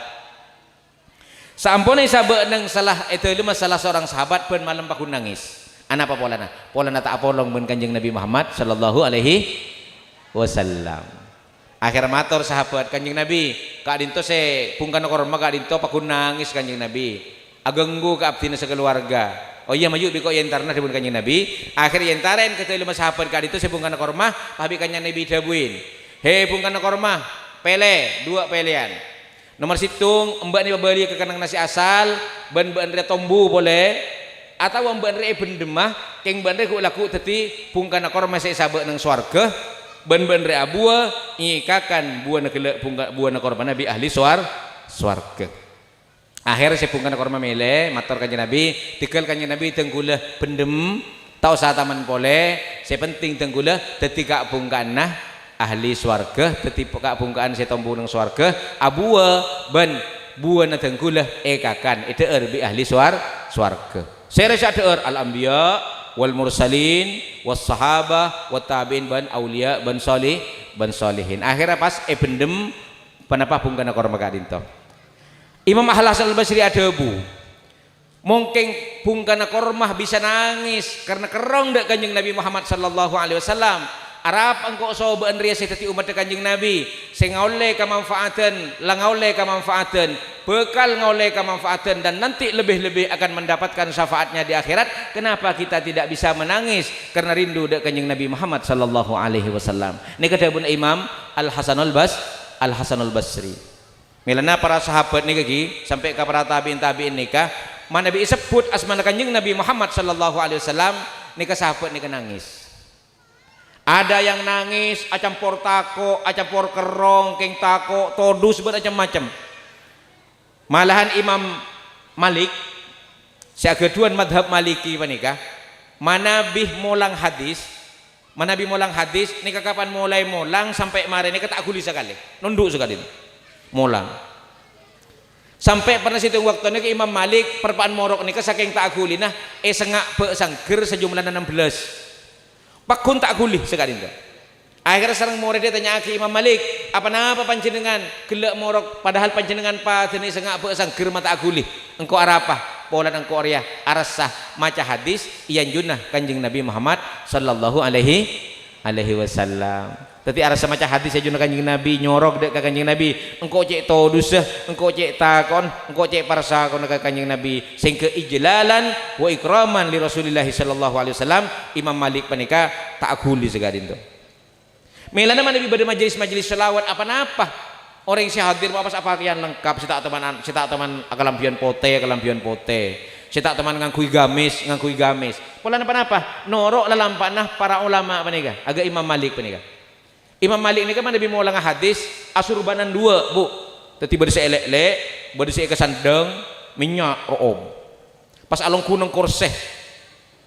Saampun isabe nang salah teu masalah seorang sahabat ben malam pakun nangis. Ana apa polana? Polana tak apolong ben Kanjeng Nabi Muhammad sallallahu alaihi wasallam. Akhir matur sahabat Kanjeng Nabi kadinto se pungkana korma kadinto pakun nangis Kanjeng Nabi agenggu ka abdina sekeluarga. Oh iya maju biko yentarna dipun Kanjeng Nabi. Akhir yentaren ke lima sahabat kadinto se pungkana korma pabi Kanjeng Nabi dabuin. He pungkana korma pele dua pelean. Nomor situng mbak ni babali ke kanang nasi asal ban andre tombu boleh atau mbak andre bendemah keng bandre ku laku teti pungkana korma se sabe nang swarga. Ben-ben re abua ngikakan buana gelek buana korban Nabi ahli swarga. Akhir sepungkana korma mele matur Kanjeng Nabi tikel Kanjeng Nabi tenggulah pendem tau sataman pole sepenting tenggulah dadi kak pungkana ahli swarga dadi kak pungkaan setombu nang swarga abua ben buana tenggulah ekakan ideur bi ahli swarga. Seresa deur al anbiya wal mursalin was sahabah wat tabiin ban aulia ban solihin. Akhirnya pas bendem panapa pungkana korma kadinto. Imam Al-Hasan Al-Basri adebu. Mungkin pungkana kormah bisa nangis karena kerong dak Kanjeng Nabi Muhammad sallallahu alaihi wasallam. Arab engkau soba andria setati umat Kanjeng Nabi sing ngaule kamanfaatan langaule kamanfaatan bekal ngaule kamanfaatan dan nanti lebih-lebih akan mendapatkan syafaatnya di akhirat. Kenapa kita tidak bisa menangis karena rindu dak Kanjeng Nabi Muhammad sallallahu alaihi wasallam. Nika dawuh Imam Al-Hasan Al-Basri. Milana para sahabat nika ki sampai ke para tabiin nikah mana bi sebut asma Kanjeng Nabi Muhammad sallallahu alaihi wasallam nika sahabat nika nangis. Ada yang nangis, acampur tako, acampur kerong, keng tako, todus macam-macam. Malahan Imam Malik, seagaduan madhab Maliki panika, manabih molang hadis, nika kapan mulai molang sampai mari nika tak guli sekali, nunduk sekali, molang. Sampai pernah situ waktu nika Imam Malik perpaan morok nika saking tak guli nah, sengak be sangger sejumlah 16. Pakun tak gulih sekali itu. Akhirnya sareng murid dia tanya ke Imam Malik, apa panjenengan gelek morok padahal panjenengan padene sengak be sangger mata gulih. Engkau arapa? Polan engkau arya arasah maca hadis iyan junah Kanjeng Nabi Muhammad sallallahu alaihi wasallam. Tadi arasa maca hadis junah Kanjeng Nabi nyorok dek ka Kanjeng Nabi. Engkau cek todus, engkau cek takon, engkau cek parsakon ka Kanjeng Nabi sing ke ijlalan wa ikraman li Rasulillah sallallahu alaihi wasallam. Imam Malik panika tak guli segadin tu. Melana mana pada majelis selawat apa-apa. Orang yang hadir apa pakaian lengkap, sita teman kalampion pote. Sita teman ngangkui gamis. Pola apa? Norok lalampanah para ulama panika. Agak Imam Malik panika. Imam Malik ini kan mana bimulang hadis asurbanan dua bu. Tadi berdisi elek, berdisi kesandeng minyak room. Pas along kunung korseh.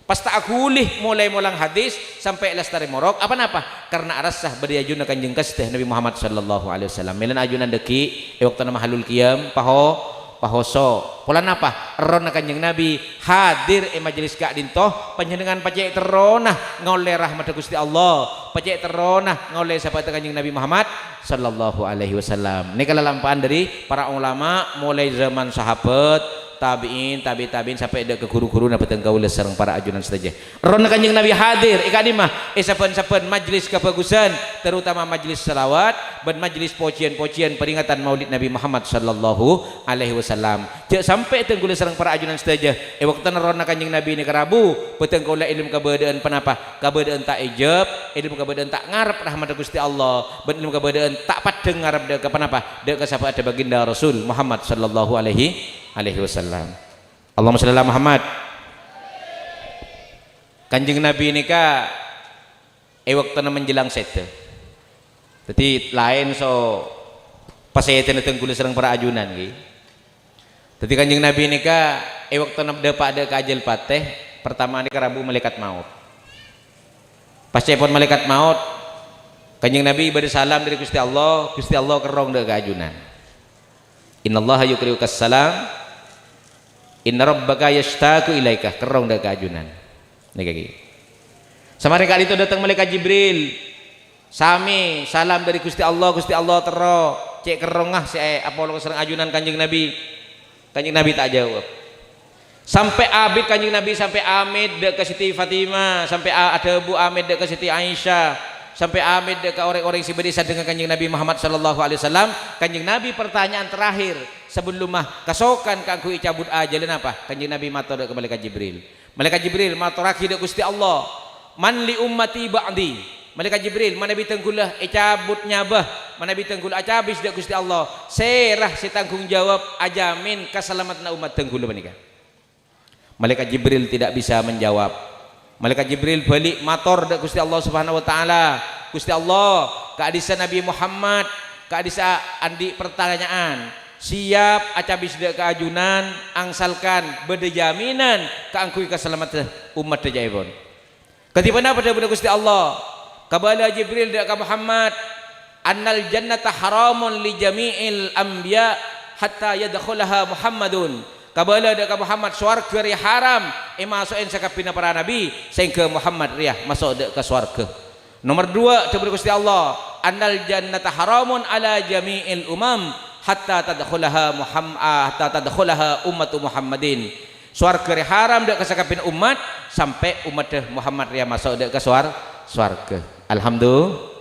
Pas tak gulih mulai mulang hadis sampai lestari morok apa karena arasah beriajun Kanjeng Kasteh Nabi Muhammad sallallahu alaihi wasallam. Melan ajunan deki waktu nama halul qiyam paho pahoso polan apa erona kanjeng Nabi hadir majelis gak dintoh panjenengan pacek terona ngoleh rahmat Gusti Allah pacek terona ngoleh sahabat kanjeng Nabi Muhammad sallallahu alaihi wasallam. Ini kelelampaan dari para ulama mulai zaman sahabat tabiin sampai ada ke guru-guru na peteng gaul sareng para ajunan saja. Ron kanjeng Nabi hadir ikadi mah saben-saben majelis kebagusan terutama majelis selawat dan majelis pujian-pujian peringatan Maulid Nabi Muhammad sallallahu alaihi wasallam. Cek sampai teng gaul sareng para ajunan saja. Waktuna ron kanjeng Nabi ni karabu peteng gaul ilmu kabeudeun panapa? Kabeudeun tak ijab, ilmu kabeudeun tak ngarep rahmat Gusti Allah, ben ilmu kabeudeun tak padeng ngarep deuk ka panapa? Deuk ka sahabat baginda Rasul Muhammad sallallahu alaihi wasallam. Allahumma shalli ala Muhammad. Kanjeng Nabi ini ka waktuna menjelang sete. Jadi lain so pasayeten teng kula sareng para ajunan nggih. Jadi kanjeng Nabi ini ka waktuna pada kajel pateh pertama ni Rabu malaikat maut. Pasepon malaikat maut kanjeng Nabi ibadah salam dari Gusti Allah kerong deuk ka ajunan. Innallaha yukriukas salam inna rabbaka yashtaqu ilaika kerong deuk ka ajunan. Nih kaki. Samari kali itu datang malaikat Jibril. Sami salam dari Gusti Allah tero cek kerongah si Apollo sareng ajunan kanjeng Nabi. Kanjeng Nabi tak jawab. Sampai abid kanjeng Nabi sampai Amid deuk ke Siti Fatimah, sampai ada Bu Amid deuk ke Siti Aisyah, sampai Amid deuk ke orang-orang si berdesa dengan kanjeng Nabi Muhammad sallallahu alaihi wasallam. Kanjeng Nabi pertanyaan terakhir sebelum mah kasokan kangku cabut ajalin apa? Kanjeng Nabi matur deuk ke malaikat Jibril. Malaikat Jibril matur aki deuk Gusti Allah. Man li ummati ba'di. Malaikat Jibril mana bitenggulah cabut nyabah, mana bitenggulah acabis deuk Gusti Allah. Serah si tanggung jawab ajamin keselamatan umat tenggulah menika. Malaikat Jibril tidak bisa menjawab. Malaikat Jibril balik mator deuk Gusti Allah Subhanahu wa taala. Gusti Allah, keadisan Nabi Muhammad, keadisa andi pertanyaan. Siap acabis deuk keajunan angsalkan bede jaminan kaangkui keselamatan umat dejaibon. Ketibana pada Gusti Allah. Kabala Jibril deuk ka Muhammad, annal jannata haramun li jami'il anbiya hatta yadkhulaha Muhammadun. Kabala deuk ka Muhammad swarga ri haram masukin sakapina para nabi sehingga Muhammad riah masuk deuk ka swarga. Nomor 2 deuk Gusti Allah, annal jannata haramun ala jami'il umam hatta tadkhulaha ummatu Muhammadin. Swarga ri haram deuk ka sakapina umat sampai umat Muhammad riah masuk deuk ka swarga. Alhamdulillah.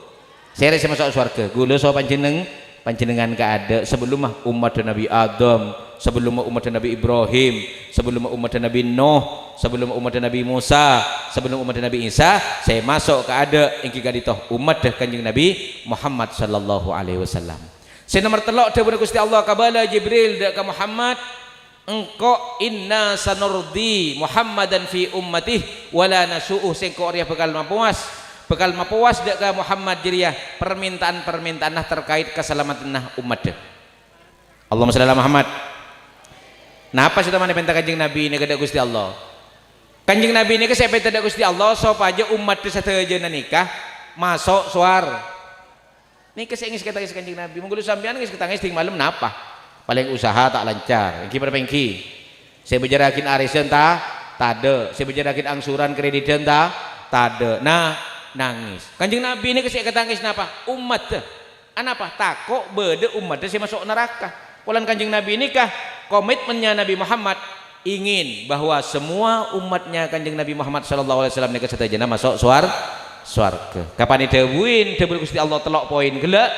Saya masuk swarga. Gula so panjenengan keada sebelum umat Nabi Adam, sebelum umat Nabi Ibrahim, sebelum umat Nabi Nuh, sebelum umat Nabi Musa, sebelum umat Nabi Isa, saya masuk keada ingki gaditoh umat kanjeng Nabi Muhammad sallallahu alaihi wasallam. Saya nomor telok dawuh Gusti Allah kabala Jibril deuk ka Muhammad, engko inna sanurdi Muhammadan fi ummatih wala nasu'uh sengko ria bekal mapuas deuk ka Muhammad jiriah permintaan nah terkait keselamatan nah umat deuk. Allahumma shalli ala Muhammad. Napa sih teman penta kanjeng Nabi ini kepada Gusti Allah? Kanjeng Nabi ini saya penta Gusti Allah supaya umat satejeuna nikah masuk suar. Nih kesengis kita kanjeng Nabi. Menggulu sampean geus ketangis ting malam napa? Paling usaha tak lancar. Engki perpengki. Saya bejarakin arisan tade. Saya bejarakin angsuran krediten tade. Nah, nangis. Kanjeng Nabi ini kesek ketangis napa? Umat teh. Anapa? Takok bede umat teh masuk neraka. Polan kanjeng Nabi ini kah komitmennya Nabi Muhammad ingin bahwa semua umatnya kanjeng Nabi Muhammad sallallahu alaihi wasallam nikah satajana masuk swarga. Kapan didhawuhin dawuh Gusti Allah telok poin gelak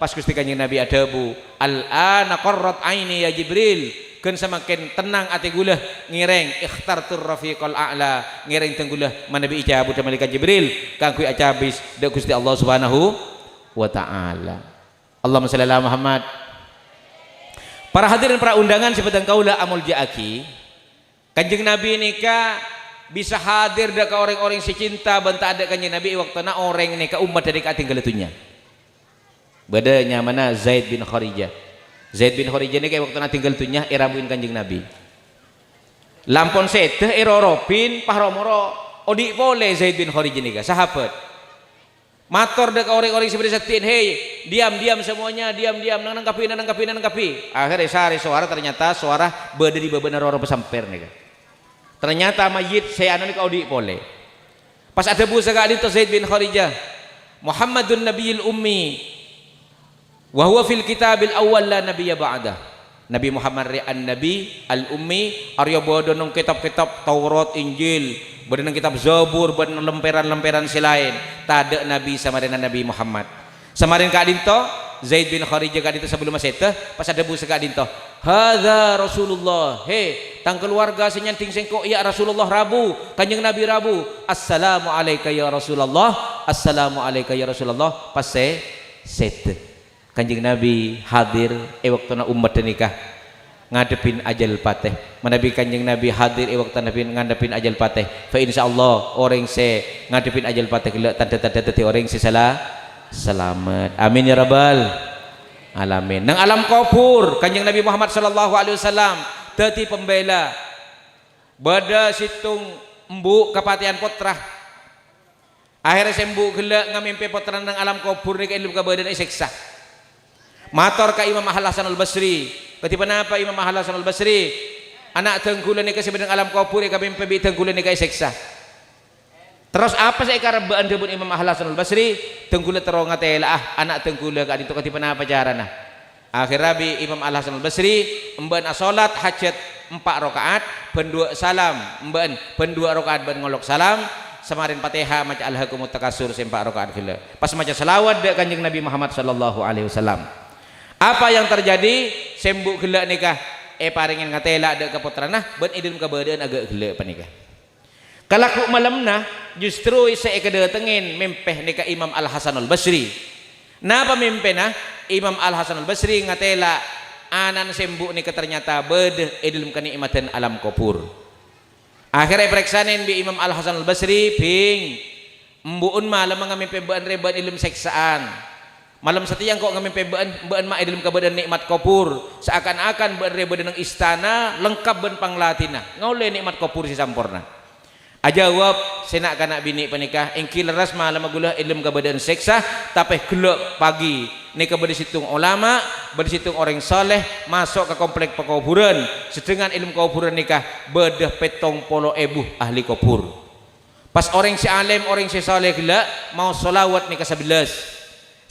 pas Gusti kanjeng Nabi adabu al-ana qarrat aini ya Jibril keun semakin tenang ati gula ngireng ikhtartur rafiqal a'la ngireng tenggulah manabi ijabu malaikat Jibril kanggo acabis deuk Gusti Allah Subhanahu wa taala. Allahumma shalli ala Muhammad. Para hadirin para undangan sebatang kaula amul jaaki kanjeng Nabi nikah bisa hadir deuk ka orang-orang si cinta banta ada kanjeng Nabi waktuna orang nikah umat dari katinggal itunya. Badanya mana Zaid bin Kharijah. Zaid bin Kharijah ini kayak waktu nanti tinggal tunya irabuin kanjeng Nabi. Lampon seteh iroropin pahromoro odi boleh Zaid bin Kharijah ini sahabat. Mator dek orang-orang seperti saktiin, hei diam semuanya, diam nangkapi. Akhirnya sehari suara ternyata suara beda di bebenar orang pesamper nih. Ternyata mayit saya anu kau di pole. Pas ada busa kali itu Zaid bin Kharijah, Muhammadun Nabiyil Ummi, wa huwa fil kitabil awwal la nabiyya ba'dah. Nabi Muhammad an-Nabi al-Ummi Arya bodo nang kitab-kitab Taurat Injil, bodo nang kitab Zabur, bodo nang lemperan-lemperan silain. Tade Nabi sama dengan Nabi Muhammad. Samarin ka adinto Zaid bin Kharijah ka adinto sebelum maseta pas ada busa ka adinto. Hadza Rasulullah. He, tang keluarga senyanting sengko ya Rasulullah Rabu, Kanjeng Nabi Rabu. Assalamu alayka ya Rasulullah. Assalamu alayka ya Rasulullah. Pas set Kanjeng Nabi hadir waktu na umat nikah ngadepin ajal pateh. Manabi Kanjeng Nabi hadir waktu nabi ngadepin ajal pateh. Fa insyaallah orang se ngadepin ajal pateh gila tanda-tanda tadi orang se salah selamat. Amin ya rabbal alamin. Nang alam kubur Kanjeng Nabi Muhammad sallallahu alaihi wasallam tadi pembela. Bada situng embu kapatian putra. Akhirnya sembuh gila ngamimpi putra nang alam kubur ni kailum ka badan isiksa. Mator ka Imam Al-Hasan Al-Basri. Ketipan apa Imam Al-Hasan Al-Basri? Anak tengkulan ni kasi bedang alam kubur kami pebi tengkulan ni kay seksa. Terus apa saya karabaan debun Imam Al-Hasan Al-Basri? Tengkulan terong ngatela anak tengkulan ka dito ketipan apa cara na? Akhir Rabi Imam Al-Hasan Al-Basri emban salat hajat 4 rakaat ben 2 salam, emban ben 2 rakaat ben ngolok salam. Samarin Fatihah maca alhaqumut takasur 4 rakaat gila. Pas maca selawat dek Kanjeng Nabi Muhammad sallallahu alaihi wasallam. Apa yang terjadi sembuh gila nikah paringin ngatela ada keputrana ben idul kebadan agak gila panikah kalaku malamna justru saya kedatengin mempeh nikah Imam Al-Hasan Al-Basri. Napa mempena Imam Al-Hasan Al-Basri ngatela anan sembuh nikah ternyata bed idul kenikmatan alam kubur. Akhirnya periksanin bi Imam Al-Hasan Al-Basri ping mbuun malam ngamimpi bean reban ilmu seksaan. Malam setiang kok ngamimpi bean ma dalam kebadan nikmat kubur seakan-akan bean rebadan ng istana lengkap ben panglatina ngaule nikmat kubur si sampurna. Ajawab senak kana bini panikah engki leras malam magulah ilmu kebadan seksa tapi gelap pagi ni kebadan situng ulama badi situng orang soleh masuk ke komplek pekuburan sedangkan ilmu kuburan nikah bedah petong polo ebuh ahli kubur. Pas orang si alim orang si soleh gila mau solawat nikah 11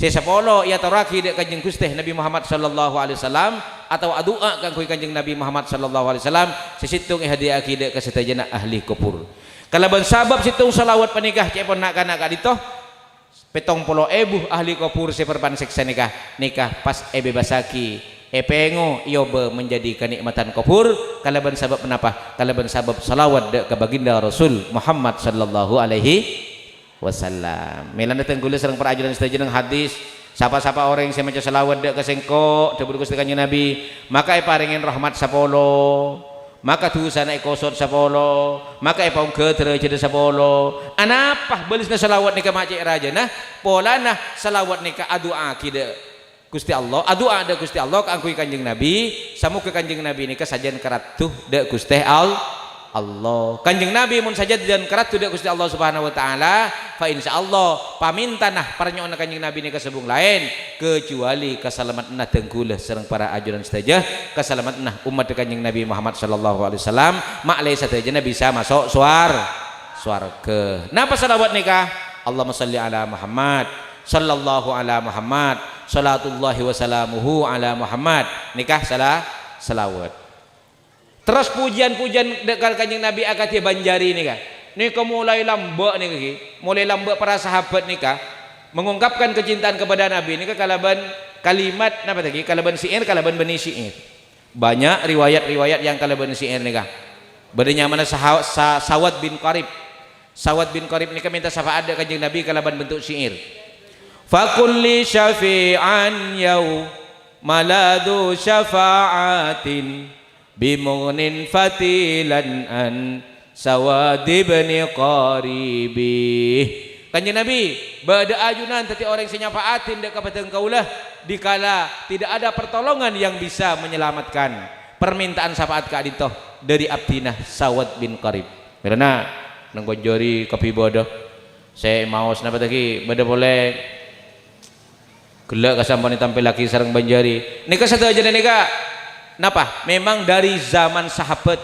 sepolo ya taraki dek Kanjeng Gusti Nabi Muhammad sallallahu alaihi wasallam atau doa kang Kanjeng Nabi Muhammad sallallahu alaihi wasallam sesitung hadiah dek ka setajana ahli kubur. Kalaban sabab situng salawat panikah cepon nak kana ka dito petong polo ebuh ahli kubur seperpan seksa nikah pas basaki pengo yobe menjadi kenikmatan kubur kalaban sabab kenapa? Kalaban sabab salawat dek ka baginda Rasul Muhammad sallallahu alaihi wasallam. Melan datang gula serang perajuran setuju dengan hadis. Siapa-siapa orang yang maca selawat dek kesengko debur Gusti Kanjeng Nabi, maka paringin rahmat sapolo, maka dosana kosot sapolo, maka paung ketere jadi sapolo. Anapah belisna selawat nika macik raja nah, pola nah selawat nika adua kide Gusti Allah, adua ada Gusti Allah kangkui Kanjeng Nabi, samu ke Kanjeng Nabi nika sajian keratuh dek Gusti Allah. Kanjeng Nabi mun saja dan keratu dek Gusti Allah Subhanahu wa taala fa insyaallah pamintanah parnyoona Kanjeng Nabi ni kasebung lain kecuali keselamatanna tengkulah sareng para ajuran saja keselamatanna umat Kanjeng Nabi Muhammad sallallahu alaihi wasallam maklai satajana bisa masuk swarga. Napa salawat nikah? Allahumma shalli ala Muhammad sallallahu ala Muhammad salatullahi wa salamuhu ala Muhammad. Nikah salawat. Terus pujian-pujian dekat Kanjeng Nabi akati banjari nih kan. Nika mulai lambak nih mulai lambak para sahabat nika mengungkapkan kecintaan kepada Nabi nika kalaban kalimat napa tadi? Kalaban syair, kalaban bani syair. Banyak riwayat-riwayat yang kalaban syair nika. Bedanya mana Sawad bin Qarib. Sawad bin Qarib nika minta syafaat dekat Kanjeng Nabi kalaban bentuk syair. Fa kulli syafi'an yau maladu syafa'atin bimugnin fatilan an Sawadi bani qaribi. Kanjeng Nabi bada ajunan tadi orang senyafaatin dek kepada engkaulah dikala tidak ada pertolongan yang bisa menyelamatkan permintaan syafaat ka adito dari abdinah Sawad bin Qarib. Karena nang bonjori kopi bodoh Saya mau kenapa tadi beda boleh gelak kasampani tampil lagi sarang banjari. Nika satu aja nika. Napa? Memang dari zaman sahabat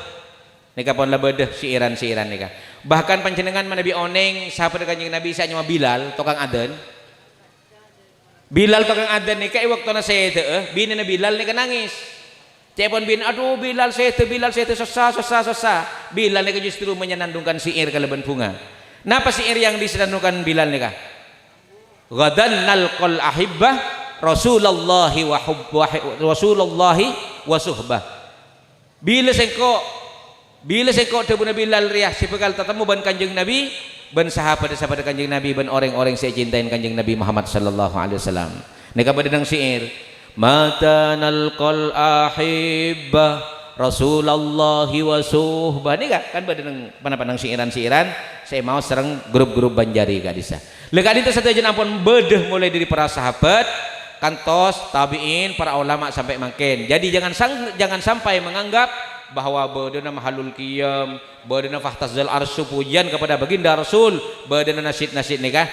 nika pun lah beda siiran-siiran nika. Bahkan panjenengan Nabi oneng sahabat Kanjeng Nabi saya nyawa Bilal tukang adzan. Bilal tukang adzan nika waktuna saya teu bini Bilal nika nangis. Cepon bin aduh Bilal saya susah. Bilal nika justru menyenandungkan syair kaleban bunga. Napa syair yang disenandungkan Bilal nika? Ghadan nalqal ahibbah Rasulullahi wa suhbah. Bila sengko tebuna Bilal riah sipekal tatemu ban Kanjeng Nabi ban sahabat-sahabat Kanjeng Nabi ban orang-orang saya cintain Kanjeng Nabi Muhammad sallallahu alaihi wasallam. Nika badang syair mata nalqal ahibbah Rasulullahi wa suhbah. Nika kan badang panang siiran-siiran saya mau serang grup-grup Banjari gadisa. Leka itu satu aja ampun bedeh mulai dari para sahabat kantos tabiin para ulama sampai makin. Jadi jangan sampai menganggap bahwa badana mahalul qiyam, badana fahtazal arsy pujian kepada baginda Rasul, badana nasid-nasid nikah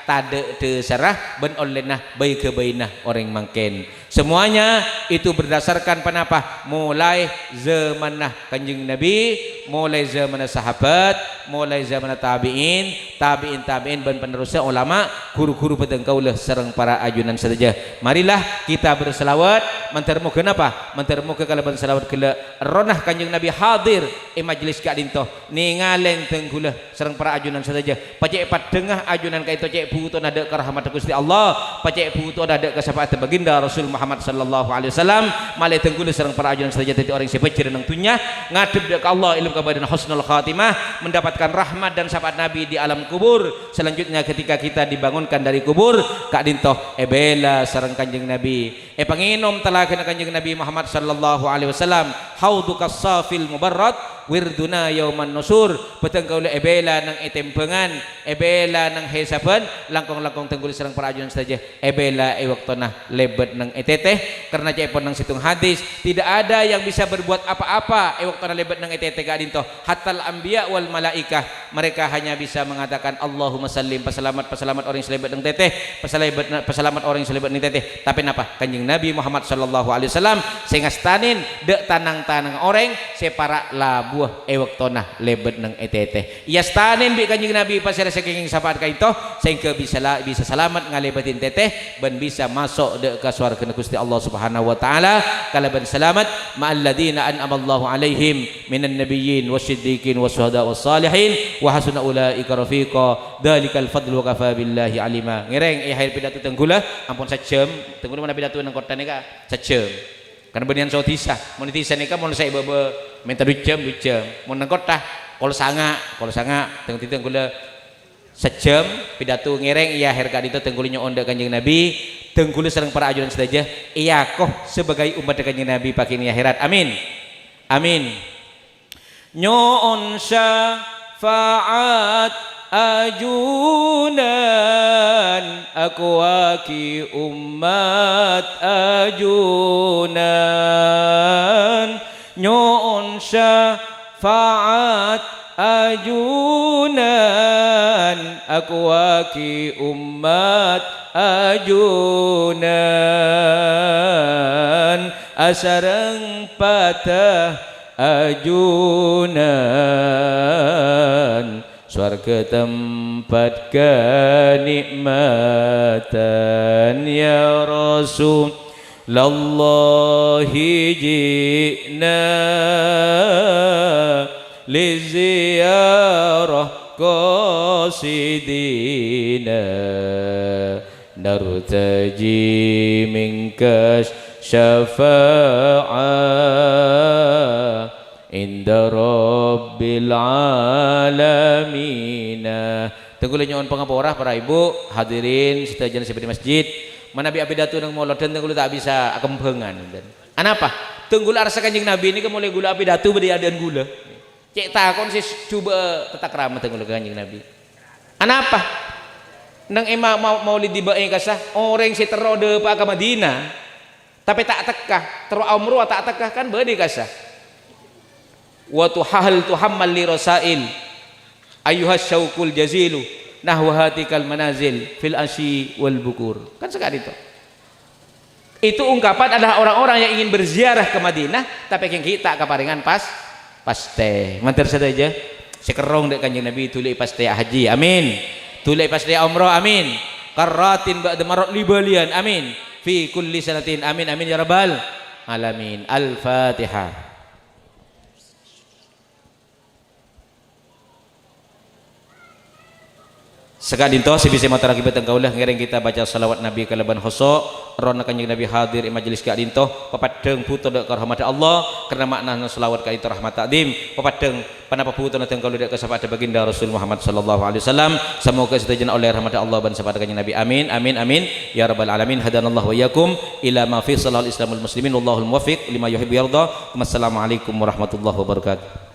tade teu sarah ben olehna baik ke bainah orang makin. Semuanya itu berdasarkan panapa? Mulai zamanna Kanjeng Nabi, mulai zamanna sahabat, mulai zamanna tabiin ban penerusnya ulama, guru-guru peteng kaulah sareng para ajunan saja. Marilah kita berselawat mentermu kenapa? Mentermu ke kalaban selawat kala ronah Kanjeng Nabi hadir majlis ka dinto ningalen tenggulah sareng para ajunan saja. Pacek padengah ajunan ka itu cek butuh ada ke rahmat Gusti Allah, pacek butuh ada ke syafaat baginda Rasul Muhammad sallallahu alaihi wasallam. Malai tenggulah sareng para ajunan saja tadi orang siapa nang tunya ngadep ke Allah ilmu kebadan husnul khatimah, mendapatkan rahmat dan syafaat Nabi di alam kubur. Selanjutnya ketika kita dibangunkan dari kubur kak dinto bela sareng Kanjeng Nabi panginom talakeun Kanjeng Nabi Muhammad sallallahu alaihi wasallam haudukas safil mubarrad wirduna yauman nusur peteng kaula bela nang etempengan bela nang hesaban langkong-langkong tenggul sareng para ajunan saja bela waktuna lebet nang eteteh karena cepon nang situng hadis tidak ada yang bisa berbuat apa-apa waktuna lebet nang eteteh ka dinto hatal anbiya wal malaikah mereka hanya bisa mengatakan Allahumma sallim pasalamat orang selebet nang teteh pasalamat orang selebet nang teteh tapi napa Kanjeng Nabi Muhammad sallallahu alaihi wasallam sehingga stanin dek tanang-tanang orang separa labuah waktuna lebet nang eteteh iya stanin bi Kanjeng Nabi pasira saking sapaat ka ito sehingga bisa selamat ngalebetin teteh ban bisa masuk dek ka swarga Gusti Allah Subhanahu wa taala kalaban selamat ma'al ladzina an'amallahu alaihim minan nabiyyin wasyiddiqin wasyuhada wassalihin wa hasuna ulaika rafiqa dalikal fadlu wa kafa billahi alima. Ngereng akhir pidato tenggula ampun sajam tenggula mana pidato nang kota nika sajam karena benian sotisa monetisa nika mun saya bebe minta 2 jam mun nang kota kol sanga tenggula sejam pidato ngereng iya akhir kali itu tenggula nyoonda Kanjeng Nabi tenggula sareng para ajudan saja iya koh sebagai umat Kanjeng Nabi pakin akhirat amin amin nyoon syafaat ajunan akwaki umat ajunan nyoon syafaat ajunan akwaki umat ajunan asareng patah ajunan swarga tempat kenikmatan ya Rasul lallahi ji'na liziarah qasidina nartaji minkas syafa'ah inda rabbil alamina. Tenggulah nyon pengaporah para ibu hadirin sedajan seperti masjid mana bi abidatu nang molot dan tenggulah tak bisa kempengan dan anapa tenggulah rasa Kanjeng Nabi ini mulai gula abidatu beri adan gula cek takon sih coba tetak ramah tenggulah Kanjeng Nabi anapa nang maulid di bae kasah orang si terode pa ka Madinah tapi tak tekah teru umroh tak tekah kan bade kasah wa tuhal tuhammal li rasail ayyuhas syaukul jazilu nahwahatikal manazil fil asyi wal bukur. Kan sekali itu ungkapan adalah orang-orang yang ingin berziarah ke Madinah tapi yang kita kaparingan pas teh mantir saja sekerong dek kanjeng Nabi tulai pas teh haji amin, tulai pas teh umrah amin, karatin ba'da marat libalian amin, fi kulli sanatin amin amin ya rabbal alamin. Al-Fatihah. Sekadinto sebisa mata rakibat engkaulah ngereng kita baca salawat Nabi kalaban khusuk rona kanjeng Nabi hadir di majelis kadinto papadeng puto dak rahmat Allah karena makna salawat kadinto rahmat takdim papadeng panapa puto nateng kaula dak kesapat baginda Rasul Muhammad sallallahu alaihi wasallam semoga setajana oleh rahmat Allah ban sahabat kanjeng Nabi amin amin amin ya rabbal alamin hadanallahu wa iyyakum ila ma fi salal islamul muslimin wallahul muwaffiq lima yuhibbu yarda. Wassalamualaikum warahmatullahi wabarakatuh.